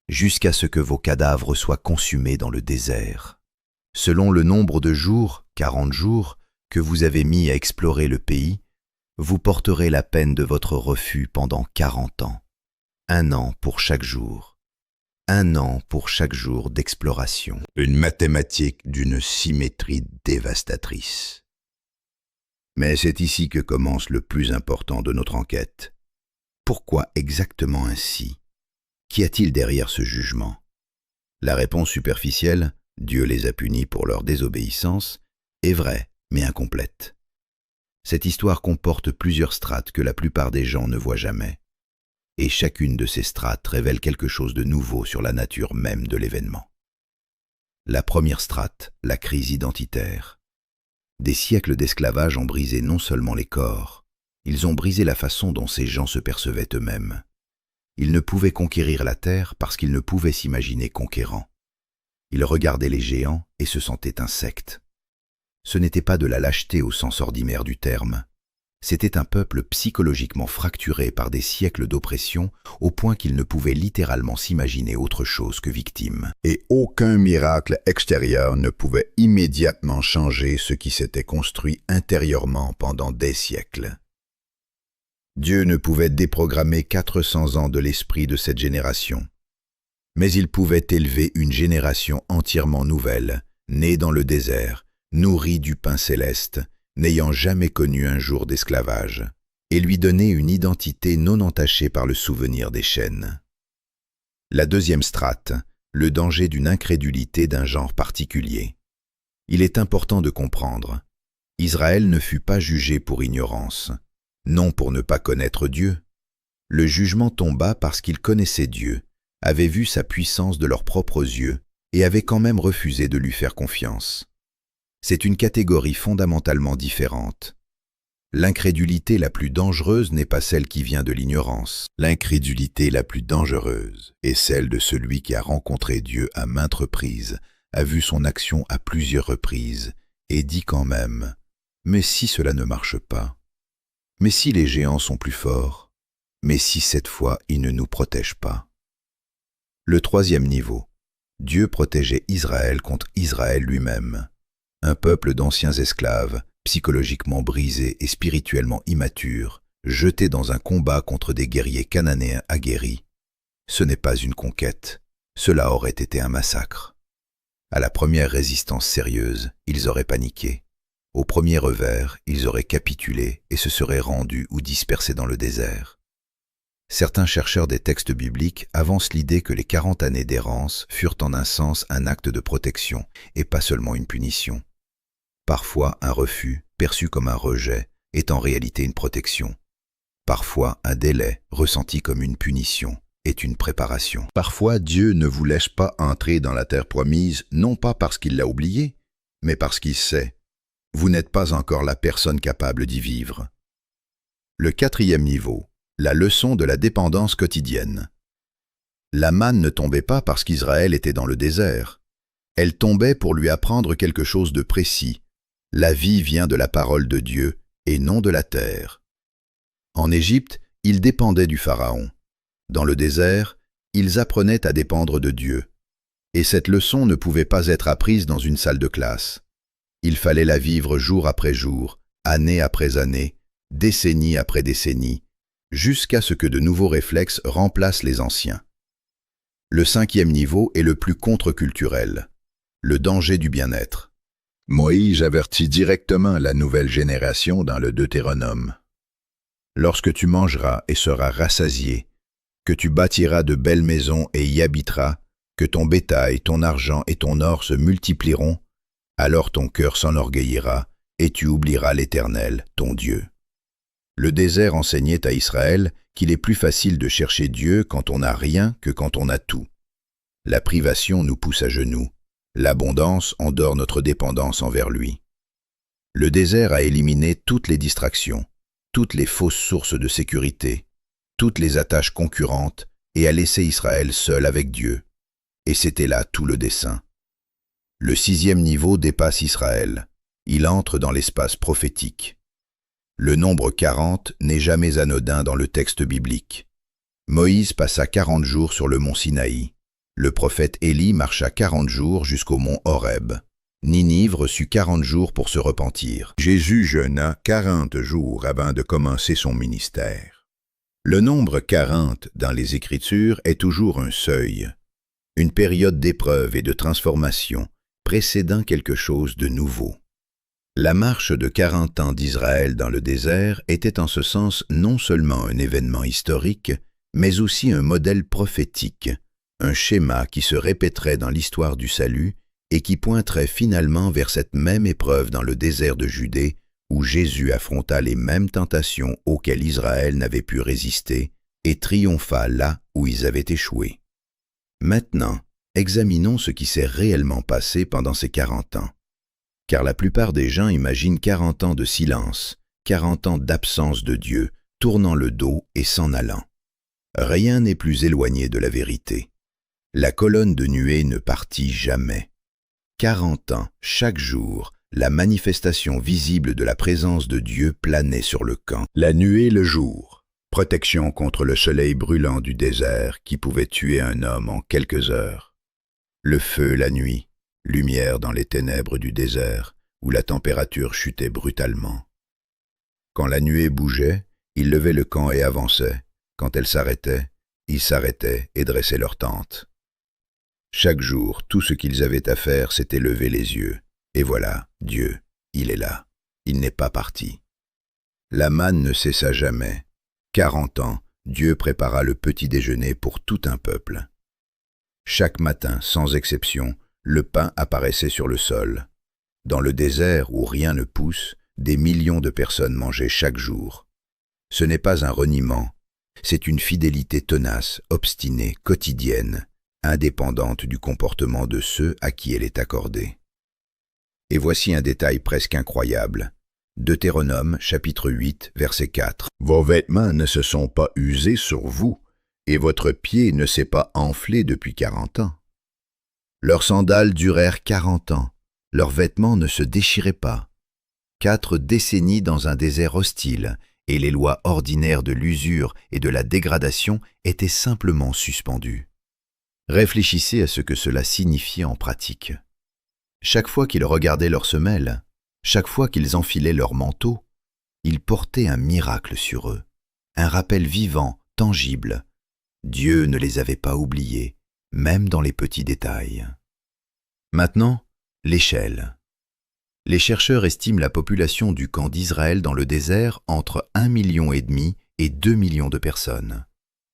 jusqu'à ce que vos cadavres soient consumés dans le désert. Selon le nombre de jours, 40 jours, que vous avez mis à explorer le pays, vous porterez la peine de votre refus pendant 40 ans. 1 an pour chaque jour. 1 an pour chaque jour d'exploration. Une mathématique d'une symétrie dévastatrice. Mais c'est ici que commence le plus important de notre enquête. Pourquoi exactement ainsi? Qu'y a-t-il derrière ce jugement? La réponse superficielle, Dieu les a punis pour leur désobéissance, est vraie, mais incomplète. Cette histoire comporte plusieurs strates que la plupart des gens ne voient jamais. Et chacune de ces strates révèle quelque chose de nouveau sur la nature même de l'événement. La première strate, la crise identitaire. Des siècles d'esclavage ont brisé non seulement les corps, ils ont brisé la façon dont ces gens se percevaient eux-mêmes. Ils ne pouvaient conquérir la terre parce qu'ils ne pouvaient s'imaginer conquérants. Ils regardaient les géants et se sentaient insectes. Ce n'était pas de la lâcheté au sens ordinaire du terme. C'était un peuple psychologiquement fracturé par des siècles d'oppression au point qu'il ne pouvait littéralement s'imaginer autre chose que victime. Et aucun miracle extérieur ne pouvait immédiatement changer ce qui s'était construit intérieurement pendant des siècles. Dieu ne pouvait déprogrammer 400 ans de l'esprit de cette génération. Mais il pouvait élever une génération entièrement nouvelle, née dans le désert, nourrie du pain céleste, n'ayant jamais connu un jour d'esclavage, et lui donner une identité non entachée par le souvenir des chaînes. La deuxième strate, le danger d'une incrédulité d'un genre particulier. Il est important de comprendre, Israël ne fut pas jugé pour ignorance, non pour ne pas connaître Dieu. Le jugement tomba parce qu'ils connaissaient Dieu, avaient vu sa puissance de leurs propres yeux et avaient quand même refusé de lui faire confiance. C'est une catégorie fondamentalement différente. L'incrédulité la plus dangereuse n'est pas celle qui vient de l'ignorance. L'incrédulité la plus dangereuse est celle de celui qui a rencontré Dieu à maintes reprises, a vu son action à plusieurs reprises, et dit quand même « Mais si cela ne marche pas? Mais si les géants sont plus forts? Mais si cette fois ils ne nous protègent pas ?» Le troisième niveau. Dieu protégeait Israël contre Israël lui-même. Un peuple d'anciens esclaves, psychologiquement brisés et spirituellement immatures, jetés dans un combat contre des guerriers cananéens aguerris. Ce n'est pas une conquête, cela aurait été un massacre. À la première résistance sérieuse, ils auraient paniqué. Au premier revers, ils auraient capitulé et se seraient rendus ou dispersés dans le désert. Certains chercheurs des textes bibliques avancent l'idée que les 40 années d'errance furent en un sens un acte de protection et pas seulement une punition. Parfois, un refus, perçu comme un rejet, est en réalité une protection. Parfois, un délai, ressenti comme une punition, est une préparation. Parfois, Dieu ne vous laisse pas entrer dans la terre promise, non pas parce qu'il l'a oublié, mais parce qu'il sait. Vous n'êtes pas encore la personne capable d'y vivre. Le 4e niveau, la leçon de la dépendance quotidienne. La manne ne tombait pas parce qu'Israël était dans le désert. Elle tombait pour lui apprendre quelque chose de précis. La vie vient de la parole de Dieu et non de la terre. En Égypte, ils dépendaient du Pharaon. Dans le désert, ils apprenaient à dépendre de Dieu. Et cette leçon ne pouvait pas être apprise dans une salle de classe. Il fallait la vivre jour après jour, année après année, décennie après décennie, jusqu'à ce que de nouveaux réflexes remplacent les anciens. Le 5e niveau est le plus contre-culturel, le danger du bien-être. Moïse avertit directement la nouvelle génération dans le Deutéronome. Lorsque tu mangeras et seras rassasié, que tu bâtiras de belles maisons et y habiteras, que ton bétail, ton argent et ton or se multiplieront, alors ton cœur s'enorgueillira et tu oublieras l'Éternel, ton Dieu. Le désert enseignait à Israël qu'il est plus facile de chercher Dieu quand on n'a rien que quand on a tout. La privation nous pousse à genoux, l'abondance endort notre dépendance envers lui. Le désert a éliminé toutes les distractions, toutes les fausses sources de sécurité, toutes les attaches concurrentes et a laissé Israël seul avec Dieu. Et c'était là tout le dessein. Le 6e niveau dépasse Israël. Il entre dans l'espace prophétique. Le nombre 40 n'est jamais anodin dans le texte biblique. Moïse passa 40 jours sur le mont Sinaï. Le prophète Élie marcha 40 jours jusqu'au mont Horeb. Ninive reçut 40 jours pour se repentir. Jésus jeûna 40 jours avant de commencer son ministère. Le nombre 40 dans les Écritures est toujours un seuil, une période d'épreuve et de transformation précédant quelque chose de nouveau. La marche de 40 ans d'Israël dans le désert était en ce sens non seulement un événement historique, mais aussi un modèle prophétique, un schéma qui se répéterait dans l'histoire du salut et qui pointerait finalement vers cette même épreuve dans le désert de Judée où Jésus affronta les mêmes tentations auxquelles Israël n'avait pu résister et triompha là où ils avaient échoué. Maintenant, examinons ce qui s'est réellement passé pendant ces 40 ans. Car la plupart des gens imaginent 40 ans de silence, 40 ans d'absence de Dieu, tournant le dos et s'en allant. Rien n'est plus éloigné de la vérité. La colonne de nuée ne partit jamais. 40 ans, chaque jour, la manifestation visible de la présence de Dieu planait sur le camp. La nuée le jour, protection contre le soleil brûlant du désert qui pouvait tuer un homme en quelques heures. Le feu la nuit, lumière dans les ténèbres du désert où la température chutait brutalement. Quand la nuée bougeait, ils levaient le camp et avançaient. Quand elle s'arrêtait, ils s'arrêtaient et dressaient leur tente. Chaque jour, tout ce qu'ils avaient à faire, c'était lever les yeux. Et voilà, Dieu, il est là. Il n'est pas parti. La manne ne cessa jamais. 40 ans, Dieu prépara le petit déjeuner pour tout un peuple. Chaque matin, sans exception, le pain apparaissait sur le sol. Dans le désert où rien ne pousse, des millions de personnes mangeaient chaque jour. Ce n'est pas un reniement, c'est une fidélité tenace, obstinée, quotidienne, indépendante du comportement de ceux à qui elle est accordée. Et voici un détail presque incroyable. Deutéronome, chapitre 8, verset 4. « Vos vêtements ne se sont pas usés sur vous, et votre pied ne s'est pas enflé depuis 40 ans. Leurs sandales durèrent 40 ans, leurs vêtements ne se déchiraient pas. 4 décennies dans un désert hostile, et les lois ordinaires de l'usure et de la dégradation étaient simplement suspendues. Réfléchissez à ce que cela signifiait en pratique. Chaque fois qu'ils regardaient leurs semelles, Chaque fois qu'ils enfilaient leur manteau, ils portaient un miracle sur eux, un rappel vivant, tangible. Dieu ne les avait pas oubliés, même dans les petits détails. Maintenant, l'échelle. Les chercheurs estiment la population du camp d'Israël dans le désert entre 1,5 million et 2 millions de personnes.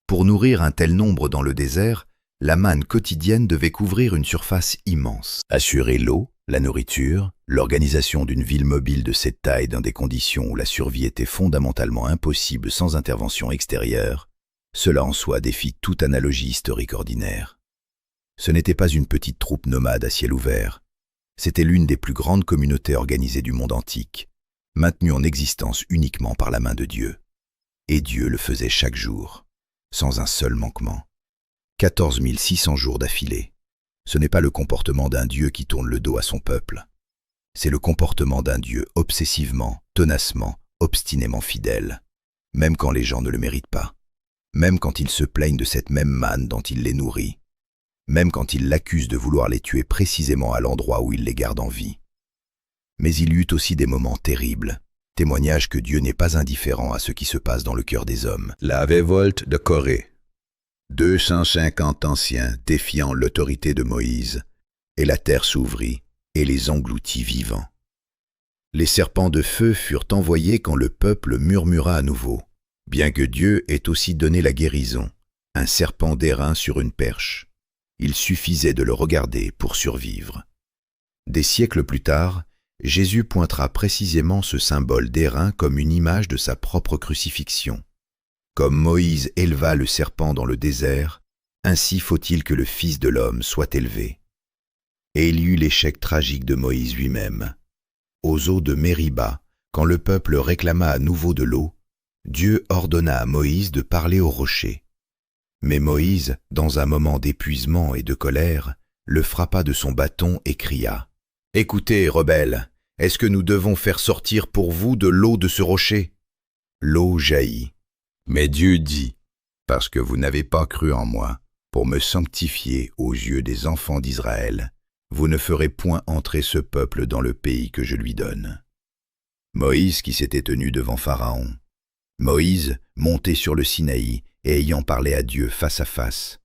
Pour nourrir un tel nombre dans le désert, la manne quotidienne devait couvrir une surface immense. Assurer l'eau, la nourriture, l'organisation d'une ville mobile de cette taille dans des conditions où la survie était fondamentalement impossible sans intervention extérieure, cela en soi défie toute analogie historique ordinaire. Ce n'était pas une petite troupe nomade à ciel ouvert, c'était l'une des plus grandes communautés organisées du monde antique, maintenue en existence uniquement par la main de Dieu. Et Dieu le faisait chaque jour, sans un seul manquement. 14 600 jours d'affilée. Ce n'est pas le comportement d'un Dieu qui tourne le dos à son peuple. C'est le comportement d'un Dieu obsessivement, tenacement, obstinément fidèle, même quand les gens ne le méritent pas, même quand ils se plaignent de cette même manne dont il les nourrit, même quand ils l'accusent de vouloir les tuer précisément à l'endroit où il les garde en vie. Mais il y eut aussi des moments terribles, témoignage que Dieu n'est pas indifférent à ce qui se passe dans le cœur des hommes. La révolte de Corée. 250 anciens défiant l'autorité de Moïse, et la terre s'ouvrit et les engloutit vivants. Les serpents de feu furent envoyés quand le peuple murmura à nouveau, bien que Dieu ait aussi donné la guérison, un serpent d'airain sur une perche. Il suffisait de le regarder pour survivre. Des siècles plus tard, Jésus pointera précisément ce symbole d'airain comme une image de sa propre crucifixion. Comme Moïse éleva le serpent dans le désert, ainsi faut-il que le Fils de l'homme soit élevé. Et il y eut l'échec tragique de Moïse lui-même. Aux eaux de Mériba, quand le peuple réclama à nouveau de l'eau, Dieu ordonna à Moïse de parler au rocher. Mais Moïse, dans un moment d'épuisement et de colère, le frappa de son bâton et cria « Écoutez, rebelles, est-ce que nous devons faire sortir pour vous de l'eau de ce rocher ?» L'eau jaillit. Mais Dieu dit « Parce que vous n'avez pas cru en moi, pour me sanctifier aux yeux des enfants d'Israël, vous ne ferez point entrer ce peuple dans le pays que je lui donne. » Moïse qui s'était tenu devant Pharaon. Moïse monté sur le Sinaï et ayant parlé à Dieu face à face.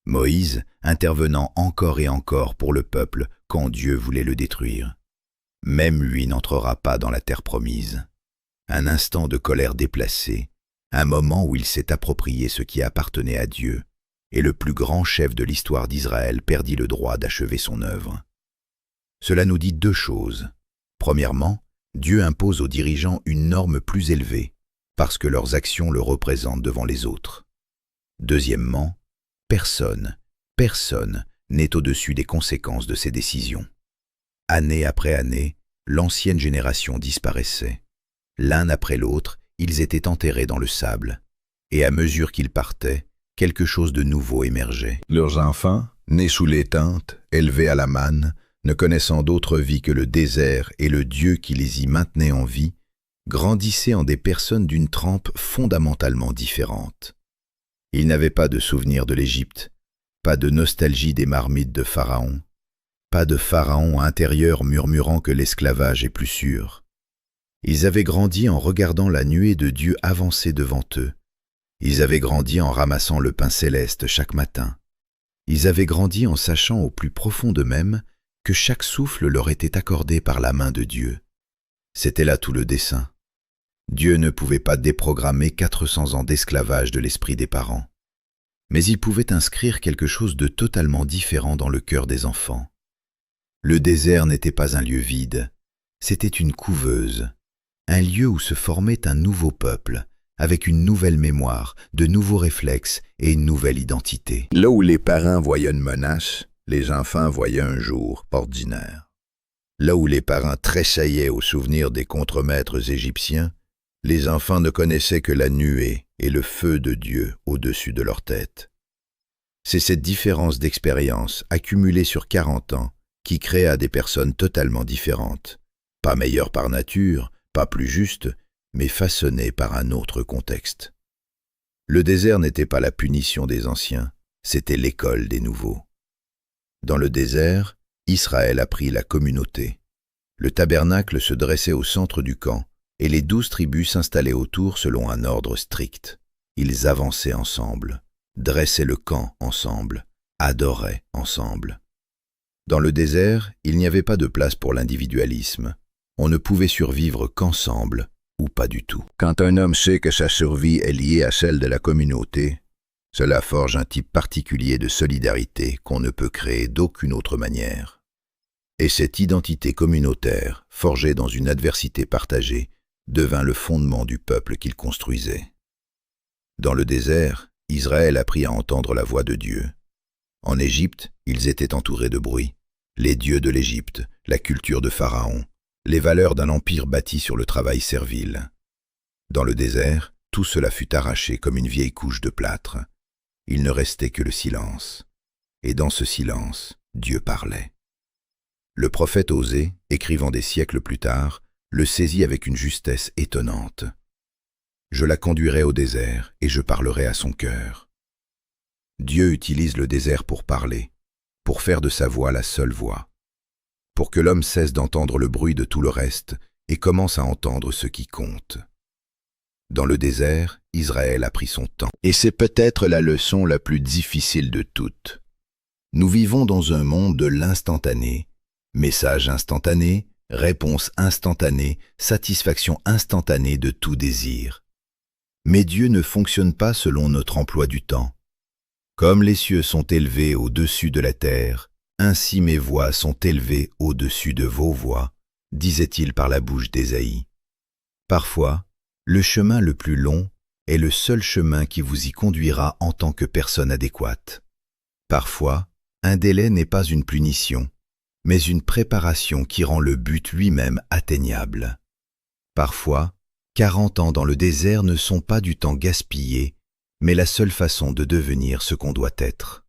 Moïse intervenant encore et encore pour le peuple quand Dieu voulait le détruire. Même lui n'entrera pas dans la terre promise. Un instant de colère déplacée, un moment où il s'est approprié ce qui appartenait à Dieu, et le plus grand chef de l'histoire d'Israël perdit le droit d'achever son œuvre. Cela nous dit deux choses. Premièrement, Dieu impose aux dirigeants une norme plus élevée, parce que leurs actions le représentent devant les autres. Deuxièmement, personne n'est au-dessus des conséquences de ses décisions. Année après année, l'ancienne génération disparaissait. L'un après l'autre, ils étaient enterrés dans le sable, et à mesure qu'ils partaient, quelque chose de nouveau émergeait. Leurs enfants, nés sous les tentes, élevés à la manne, ne connaissant d'autre vie que le désert et le Dieu qui les y maintenait en vie, grandissaient en des personnes d'une trempe fondamentalement différente. Ils n'avaient pas de souvenir de l'Égypte, pas de nostalgie des marmites de Pharaon, pas de Pharaon intérieur murmurant que l'esclavage est plus sûr. Ils avaient grandi en regardant la nuée de Dieu avancer devant eux. Ils avaient grandi en ramassant le pain céleste chaque matin. Ils avaient grandi en sachant au plus profond d'eux-mêmes que chaque souffle leur était accordé par la main de Dieu. C'était là tout le dessein. Dieu ne pouvait pas déprogrammer 400 ans d'esclavage de l'esprit des parents. Mais il pouvait inscrire quelque chose de totalement différent dans le cœur des enfants. Le désert n'était pas un lieu vide, c'était une couveuse, un lieu où se formait un nouveau peuple, avec une nouvelle mémoire, de nouveaux réflexes et une nouvelle identité. Là où les parents voyaient une menace, les enfants voyaient un jour ordinaire. Là où les parents tressaillaient au souvenir des contremaîtres égyptiens, les enfants ne connaissaient que la nuée et le feu de Dieu au-dessus de leur tête. C'est cette différence d'expérience accumulée sur 40 ans qui créa des personnes totalement différentes, pas meilleures par nature, pas plus justes, mais façonnées par un autre contexte. Le désert n'était pas la punition des anciens, c'était l'école des nouveaux. Dans le désert, Israël apprit la communauté. Le tabernacle se dressait au centre du camp, et les 12 tribus s'installaient autour selon un ordre strict. Ils avançaient ensemble, dressaient le camp ensemble, adoraient ensemble. Dans le désert, il n'y avait pas de place pour l'individualisme. On ne pouvait survivre qu'ensemble, ou pas du tout. Quand un homme sait que sa survie est liée à celle de la communauté, cela forge un type particulier de solidarité qu'on ne peut créer d'aucune autre manière. Et cette identité communautaire, forgée dans une adversité partagée, devint le fondement du peuple qu'il construisait. Dans le désert, Israël apprit à entendre la voix de Dieu. En Égypte, ils étaient entourés de bruit. Les dieux de l'Égypte, la culture de Pharaon, les valeurs d'un empire bâti sur le travail servile. Dans le désert, tout cela fut arraché comme une vieille couche de plâtre. Il ne restait que le silence. Et dans ce silence, Dieu parlait. Le prophète Osée, écrivant des siècles plus tard, le saisit avec une justesse étonnante. « Je la conduirai au désert et je parlerai à son cœur. » Dieu utilise le désert pour parler, pour faire de sa voix la seule voix, pour que l'homme cesse d'entendre le bruit de tout le reste et commence à entendre ce qui compte. Dans le désert, Israël a pris son temps. Et c'est peut-être la leçon la plus difficile de toutes. Nous vivons dans un monde de l'instantané, message instantané, réponse instantanée, satisfaction instantanée de tout désir. Mais Dieu ne fonctionne pas selon notre emploi du temps. Comme les cieux sont élevés au-dessus de la terre, ainsi mes voix sont élevées au-dessus de vos voix, disait-il par la bouche d'Ésaïe. Parfois, le chemin le plus long est le seul chemin qui vous y conduira en tant que personne adéquate. Parfois, un délai n'est pas une punition, mais une préparation qui rend le but lui-même atteignable. Parfois, 40 ans dans le désert ne sont pas du temps gaspillé, mais la seule façon de devenir ce qu'on doit être.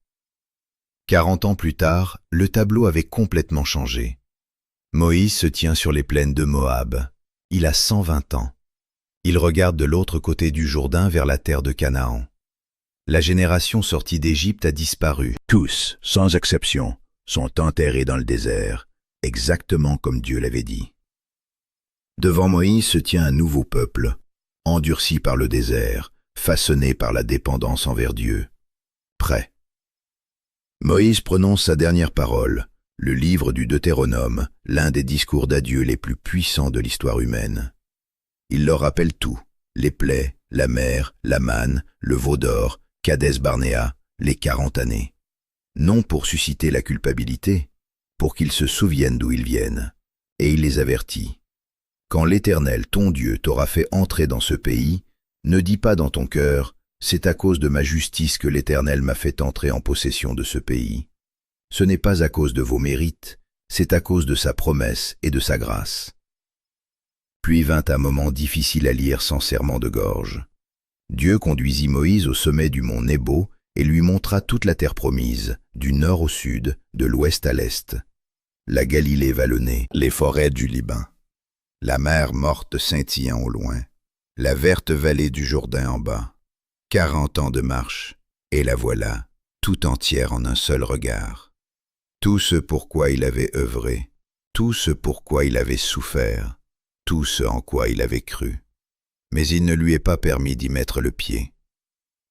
40 ans plus tard, le tableau avait complètement changé. Moïse se tient sur les plaines de Moab. Il a 120 ans. Il regarde de l'autre côté du Jourdain vers la terre de Canaan. La génération sortie d'Égypte a disparu. Tous, sans exception, sont enterrés dans le désert, exactement comme Dieu l'avait dit. Devant Moïse se tient un nouveau peuple, endurci par le désert, façonné par la dépendance envers Dieu, prêt. Moïse prononce sa dernière parole, le livre du Deutéronome, l'un des discours d'adieu les plus puissants de l'histoire humaine. Il leur rappelle tout, les plaies, la mer, la manne, le veau d'or, Kadès Barnéa, les 40 années. Non pour susciter la culpabilité, pour qu'ils se souviennent d'où ils viennent. Et il les avertit. Quand l'Éternel, ton Dieu, t'aura fait entrer dans ce pays, ne dis pas dans ton cœur, c'est à cause de ma justice que l'Éternel m'a fait entrer en possession de ce pays. Ce n'est pas à cause de vos mérites, c'est à cause de sa promesse et de sa grâce. Puis vint un moment difficile à lire sans serment de gorge. Dieu conduisit Moïse au sommet du mont Nebo et lui montra toute la terre promise, du nord au sud, de l'ouest à l'est. La Galilée vallonnée, les forêts du Liban, la mer morte scintillant au loin, la verte vallée du Jourdain en bas. 40 ans de marche, et la voilà, tout entière en un seul regard. Tout ce pour quoi il avait œuvré, tout ce pour quoi il avait souffert, tout ce en quoi il avait cru. Mais il ne lui est pas permis d'y mettre le pied.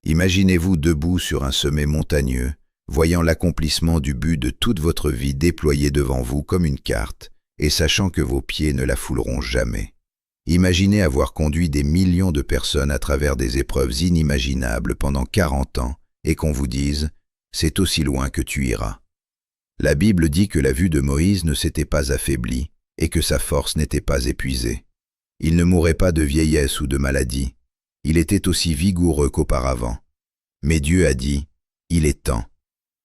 Imaginez-vous debout sur un sommet montagneux, voyant l'accomplissement du but de toute votre vie déployé devant vous comme une carte, et sachant que vos pieds ne la fouleront jamais. Imaginez avoir conduit des millions de personnes à travers des épreuves inimaginables pendant 40 ans, et qu'on vous dise « c'est aussi loin que tu iras ». La Bible dit que la vue de Moïse ne s'était pas affaiblie, et que sa force n'était pas épuisée. Il ne mourait pas de vieillesse ou de maladie. Il était aussi vigoureux qu'auparavant. Mais Dieu a dit « il est temps ».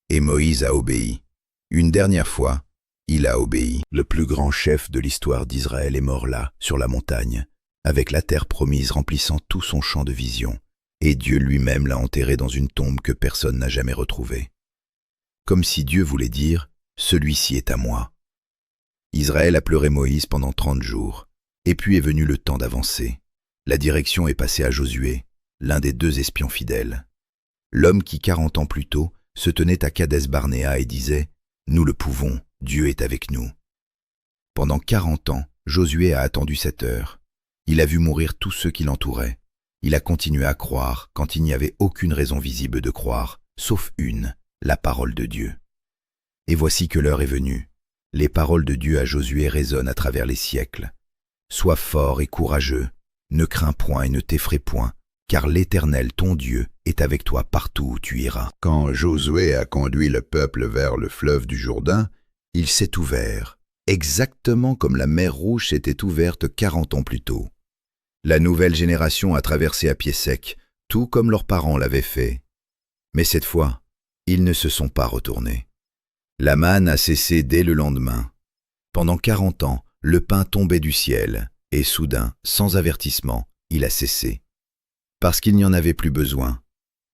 Et Moïse a obéi. Une dernière fois, il a obéi. Le plus grand chef de l'histoire d'Israël est mort là, sur la montagne, avec la terre promise remplissant tout son champ de vision, et Dieu lui-même l'a enterré dans une tombe que personne n'a jamais retrouvée. Comme si Dieu voulait dire « celui-ci est à moi ». Israël a pleuré Moïse pendant 30 jours, et puis est venu le temps d'avancer. La direction est passée à Josué, l'un des 2 espions fidèles. L'homme qui 40 ans plus tôt se tenait à Kadès Barnéa et disait « nous le pouvons ». Dieu est avec nous. Pendant 40 ans, Josué a attendu cette heure. Il a vu mourir tous ceux qui l'entouraient. Il a continué à croire quand il n'y avait aucune raison visible de croire, sauf une, la parole de Dieu. Et voici que l'heure est venue. Les paroles de Dieu à Josué résonnent à travers les siècles. Sois fort et courageux, ne crains point et ne t'effraie point, car l'Éternel, ton Dieu, est avec toi partout où tu iras. Quand Josué a conduit le peuple vers le fleuve du Jourdain, il s'est ouvert, exactement comme la mer Rouge s'était ouverte 40 ans plus tôt. La nouvelle génération a traversé à pied sec, tout comme leurs parents l'avaient fait. Mais cette fois, ils ne se sont pas retournés. La manne a cessé dès le lendemain. Pendant 40 ans, le pain tombait du ciel, et soudain, sans avertissement, il a cessé. Parce qu'il n'y en avait plus besoin.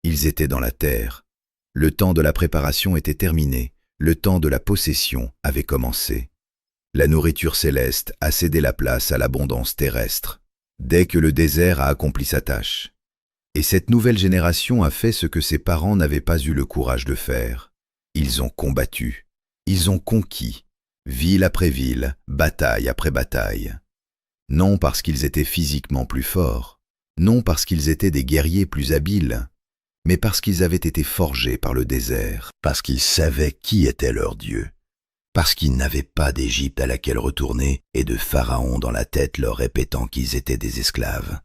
Ils étaient dans la terre. Le temps de la préparation était terminé, le temps de la possession avait commencé. La nourriture céleste a cédé la place à l'abondance terrestre, dès que le désert a accompli sa tâche. Et cette nouvelle génération a fait ce que ses parents n'avaient pas eu le courage de faire. Ils ont combattu, ils ont conquis, ville après ville, bataille après bataille. Non parce qu'ils étaient physiquement plus forts, non parce qu'ils étaient des guerriers plus habiles, mais parce qu'ils avaient été forgés par le désert, parce qu'ils savaient qui était leur Dieu, parce qu'ils n'avaient pas d'Égypte à laquelle retourner et de Pharaon dans la tête leur répétant qu'ils étaient des esclaves.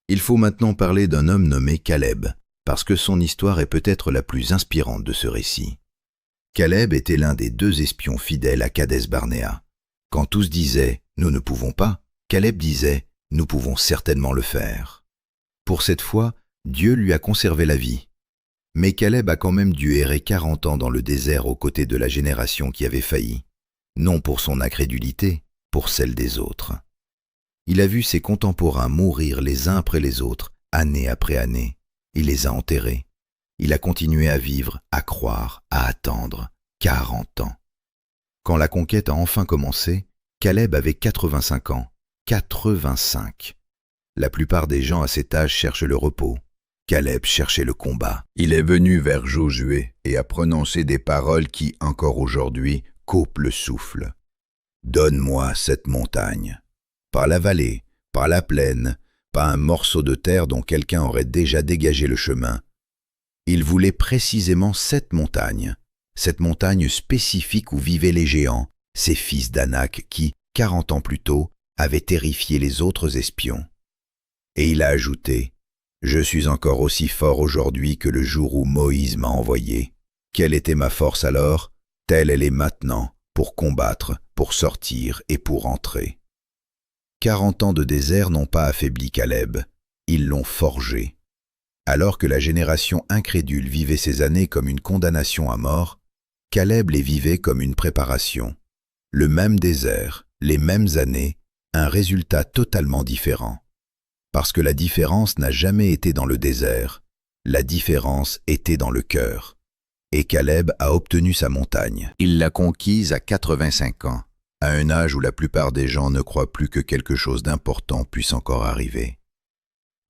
Il faut maintenant parler d'un homme nommé Caleb, parce que son histoire est peut-être la plus inspirante de ce récit. Caleb était l'un des 2 espions fidèles à Kadès-Barnéa. Quand tous disaient « nous ne pouvons pas », Caleb disait « nous pouvons certainement le faire ». Pour cette fois, Dieu lui a conservé la vie. Mais Caleb a quand même dû errer 40 ans dans le désert aux côtés de la génération qui avait failli, non pour son incrédulité, pour celle des autres. Il a vu ses contemporains mourir les uns après les autres, année après année. Il les a enterrés. Il a continué à vivre, à croire, à attendre, 40 ans. Quand la conquête a enfin commencé, Caleb avait 85 ans. 85. La plupart des gens à cet âge cherchent le repos. Caleb cherchait le combat. Il est venu vers Josué et a prononcé des paroles qui, encore aujourd'hui, coupent le souffle. « Donne-moi cette montagne. » Par la vallée, par la plaine, pas un morceau de terre dont quelqu'un aurait déjà dégagé le chemin. Il voulait précisément cette montagne spécifique où vivaient les géants, ces fils d'Anak qui, 40 ans plus tôt, avaient terrifié les autres espions. Et il a ajouté « Je suis encore aussi fort aujourd'hui que le jour où Moïse m'a envoyé. Quelle était ma force alors? Telle elle est maintenant, pour combattre, pour sortir et pour entrer. » 40 ans de désert n'ont pas affaibli Caleb, ils l'ont forgé. Alors que la génération incrédule vivait ces années comme une condamnation à mort, Caleb les vivait comme une préparation. Le même désert, les mêmes années, un résultat totalement différent. Parce que la différence n'a jamais été dans le désert, la différence était dans le cœur. Et Caleb a obtenu sa montagne. Il l'a conquise à 85 ans. À un âge où la plupart des gens ne croient plus que quelque chose d'important puisse encore arriver.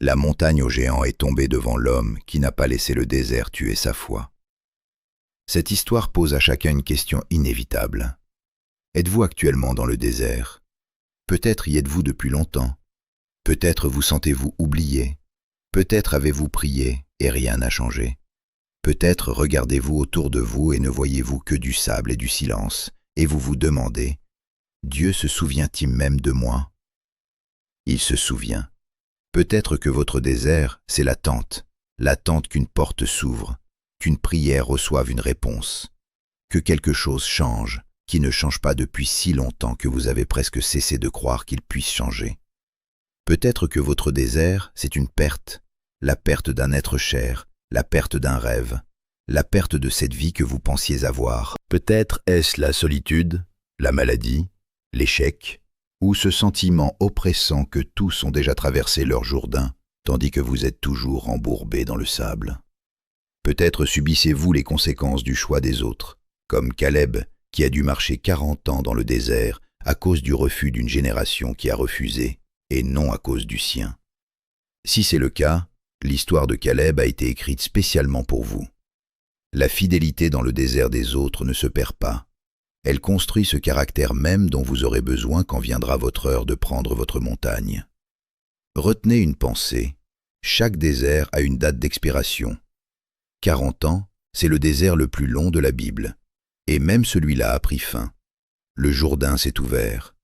La montagne aux géants est tombée devant l'homme qui n'a pas laissé le désert tuer sa foi. Cette histoire pose à chacun une question inévitable. Êtes-vous actuellement dans le désert? Peut-être y êtes-vous depuis longtemps. Peut-être vous sentez-vous oublié. Peut-être avez-vous prié et rien n'a changé. Peut-être regardez-vous autour de vous et ne voyez-vous que du sable et du silence, et vous vous demandez « Dieu se souvient-il même de moi ?» Il se souvient. Peut-être que votre désert, c'est l'attente qu'une porte s'ouvre, qu'une prière reçoive une réponse, que quelque chose change, qui ne change pas depuis si longtemps que vous avez presque cessé de croire qu'il puisse changer. Peut-être que votre désert, c'est une perte, la perte d'un être cher, la perte d'un rêve, la perte de cette vie que vous pensiez avoir. Peut-être est-ce la solitude, la maladie, l'échec, ou ce sentiment oppressant que tous ont déjà traversé leur Jourdain, tandis que vous êtes toujours embourbé dans le sable. Peut-être subissez-vous les conséquences du choix des autres, comme Caleb, qui a dû marcher 40 ans dans le désert à cause du refus d'une génération qui a refusé, et non à cause du sien. Si c'est le cas, l'histoire de Caleb a été écrite spécialement pour vous. La fidélité dans le désert des autres ne se perd pas. Elle construit ce caractère même dont vous aurez besoin quand viendra votre heure de prendre votre montagne. Retenez une pensée. Chaque désert a une date d'expiration. 40 ans, c'est le désert le plus long de la Bible. Et même celui-là a pris fin. Le Jourdain s'est ouvert.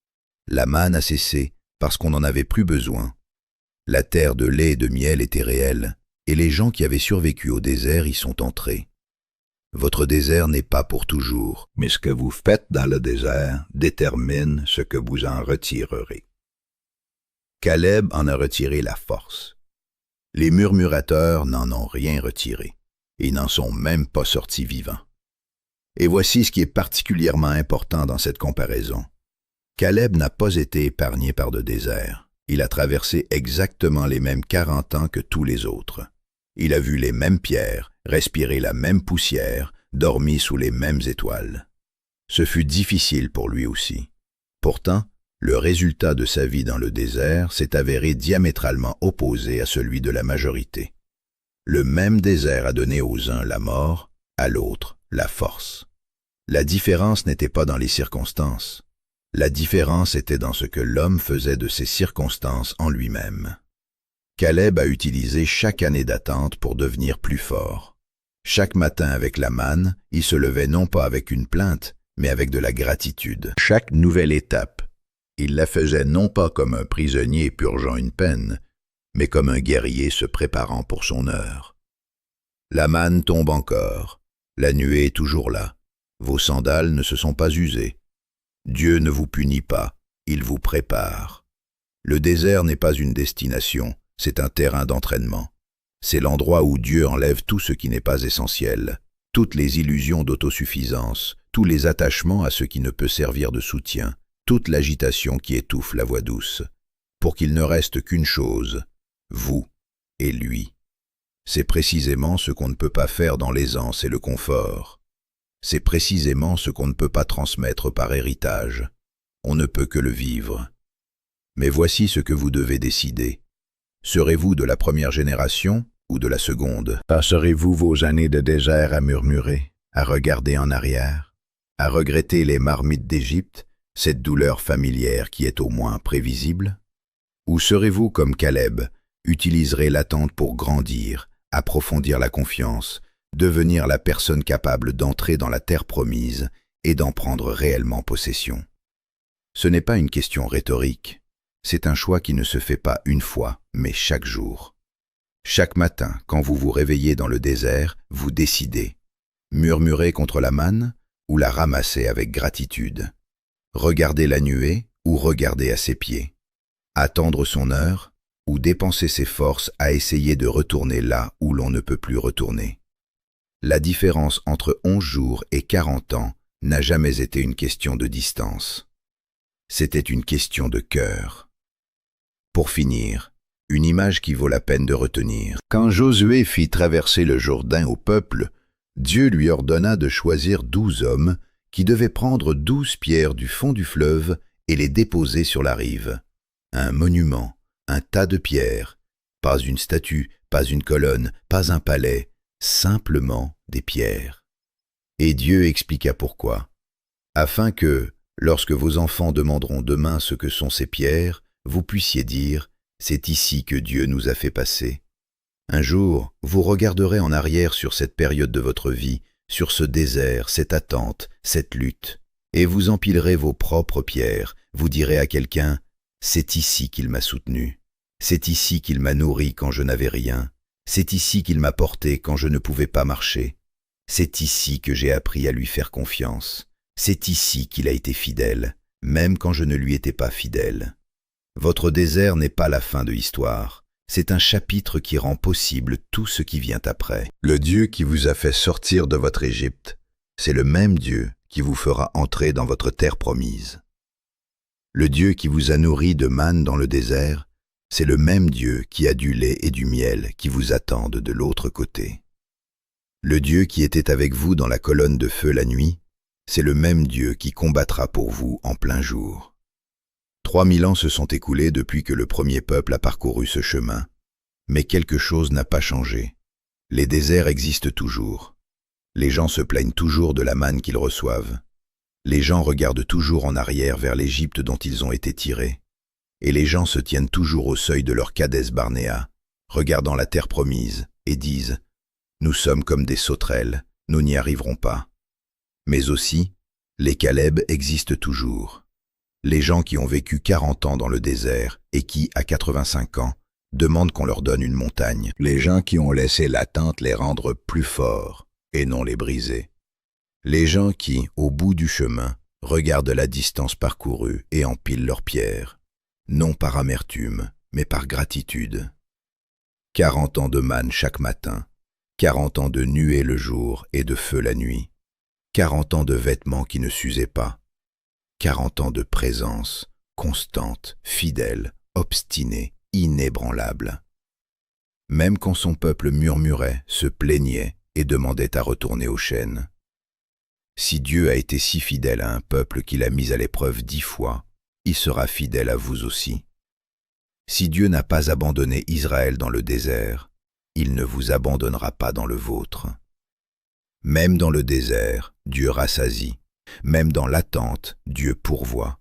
La manne a cessé parce qu'on n'en avait plus besoin. La terre de lait et de miel était réelle, et les gens qui avaient survécu au désert y sont entrés. Votre désert n'est pas pour toujours, mais ce que vous faites dans le désert détermine ce que vous en retirerez. Caleb en a retiré la force. Les murmurateurs n'en ont rien retiré. Ils n'en sont même pas sortis vivants. Et voici ce qui est particulièrement important dans cette comparaison. Caleb n'a pas été épargné par le désert. Il a traversé exactement les mêmes 40 ans que tous les autres. Il a vu les mêmes pierres, respiré la même poussière, dormi sous les mêmes étoiles. Ce fut difficile pour lui aussi. Pourtant, le résultat de sa vie dans le désert s'est avéré diamétralement opposé à celui de la majorité. Le même désert a donné aux uns la mort, à l'autre la force. La différence n'était pas dans les circonstances. La différence était dans ce que l'homme faisait de ces circonstances en lui-même. Caleb a utilisé chaque année d'attente pour devenir plus fort. Chaque matin avec la manne, il se levait non pas avec une plainte, mais avec de la gratitude. Chaque nouvelle étape, il la faisait non pas comme un prisonnier purgeant une peine, mais comme un guerrier se préparant pour son heure. La manne tombe encore, la nuée est toujours là, vos sandales ne se sont pas usées. Dieu ne vous punit pas, il vous prépare. Le désert n'est pas une destination, c'est un terrain d'entraînement. C'est l'endroit où Dieu enlève tout ce qui n'est pas essentiel, toutes les illusions d'autosuffisance, tous les attachements à ce qui ne peut servir de soutien, toute l'agitation qui étouffe la voix douce, pour qu'il ne reste qu'une chose, vous et lui. C'est précisément ce qu'on ne peut pas faire dans l'aisance et le confort. C'est précisément ce qu'on ne peut pas transmettre par héritage. On ne peut que le vivre. Mais voici ce que vous devez décider. Serez-vous de la première génération ou de la seconde? Passerez-vous vos années de désert à murmurer, à regarder en arrière, à regretter les marmites d'Égypte, cette douleur familière qui est au moins prévisible? Ou serez-vous comme Caleb, utiliserez l'attente pour grandir, approfondir la confiance, devenir la personne capable d'entrer dans la terre promise et d'en prendre réellement possession? Ce n'est pas une question rhétorique, c'est un choix qui ne se fait pas une fois, mais chaque jour. Chaque matin, quand vous vous réveillez dans le désert, vous décidez. Murmurer contre la manne ou la ramasser avec gratitude? Regarder la nuée ou regarder à ses pieds? Attendre son heure ou dépenser ses forces à essayer de retourner là où l'on ne peut plus retourner? La différence entre 11 jours et 40 ans n'a jamais été une question de distance. C'était une question de cœur. Pour finir, une image qui vaut la peine de retenir. Quand Josué fit traverser le Jourdain au peuple, Dieu lui ordonna de choisir 12 hommes qui devaient prendre 12 pierres du fond du fleuve et les déposer sur la rive. Un monument, un tas de pierres, pas une statue, pas une colonne, pas un palais, simplement des pierres. Et Dieu expliqua pourquoi. Afin que, lorsque vos enfants demanderont demain ce que sont ces pierres, vous puissiez dire « C'est ici que Dieu nous a fait passer ». Un jour, vous regarderez en arrière sur cette période de votre vie, sur ce désert, cette attente, cette lutte, et vous empilerez vos propres pierres, vous direz à quelqu'un « C'est ici qu'il m'a soutenu, c'est ici qu'il m'a nourri quand je n'avais rien, c'est ici qu'il m'a porté quand je ne pouvais pas marcher, c'est ici que j'ai appris à lui faire confiance, c'est ici qu'il a été fidèle, même quand je ne lui étais pas fidèle. » Votre désert n'est pas la fin de l'histoire, c'est un chapitre qui rend possible tout ce qui vient après. Le Dieu qui vous a fait sortir de votre Égypte, c'est le même Dieu qui vous fera entrer dans votre terre promise. Le Dieu qui vous a nourri de manne dans le désert, c'est le même Dieu qui a du lait et du miel qui vous attendent de l'autre côté. Le Dieu qui était avec vous dans la colonne de feu la nuit, c'est le même Dieu qui combattra pour vous en plein jour. 3000 ans se sont écoulés depuis que le premier peuple a parcouru ce chemin. Mais quelque chose n'a pas changé. Les déserts existent toujours. Les gens se plaignent toujours de la manne qu'ils reçoivent. Les gens regardent toujours en arrière vers l'Égypte dont ils ont été tirés. Et les gens se tiennent toujours au seuil de leur Kadès Barnéa, regardant la terre promise, et disent « Nous sommes comme des sauterelles, nous n'y arriverons pas. » Mais aussi, les Caleb existent toujours. Les gens qui ont vécu 40 ans dans le désert et qui, à 85 ans, demandent qu'on leur donne une montagne. Les gens qui ont laissé l'attente les rendre plus forts et non les briser. Les gens qui, au bout du chemin, regardent la distance parcourue et empilent leurs pierres, non par amertume, mais par gratitude. 40 ans de manne chaque matin, 40 ans de nuée le jour et de feu la nuit, 40 ans de vêtements qui ne s'usaient pas, 40 ans de présence, constante, fidèle, obstinée, inébranlable. Même quand son peuple murmurait, se plaignait et demandait à retourner aux chaînes. Si Dieu a été si fidèle à un peuple qu'il a mis à l'épreuve 10 fois, il sera fidèle à vous aussi. Si Dieu n'a pas abandonné Israël dans le désert, il ne vous abandonnera pas dans le vôtre. Même dans le désert, Dieu rassasie. Même dans l'attente, Dieu pourvoit.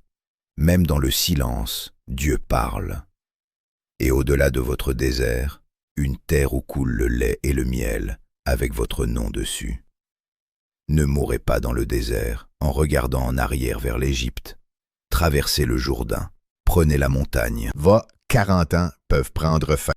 Même dans le silence, Dieu parle. Et au-delà de votre désert, une terre où coule le lait et le miel, avec votre nom dessus. Ne mourrez pas dans le désert en regardant en arrière vers l'Égypte. Traversez le Jourdain, prenez la montagne. 40 ans peuvent prendre fin.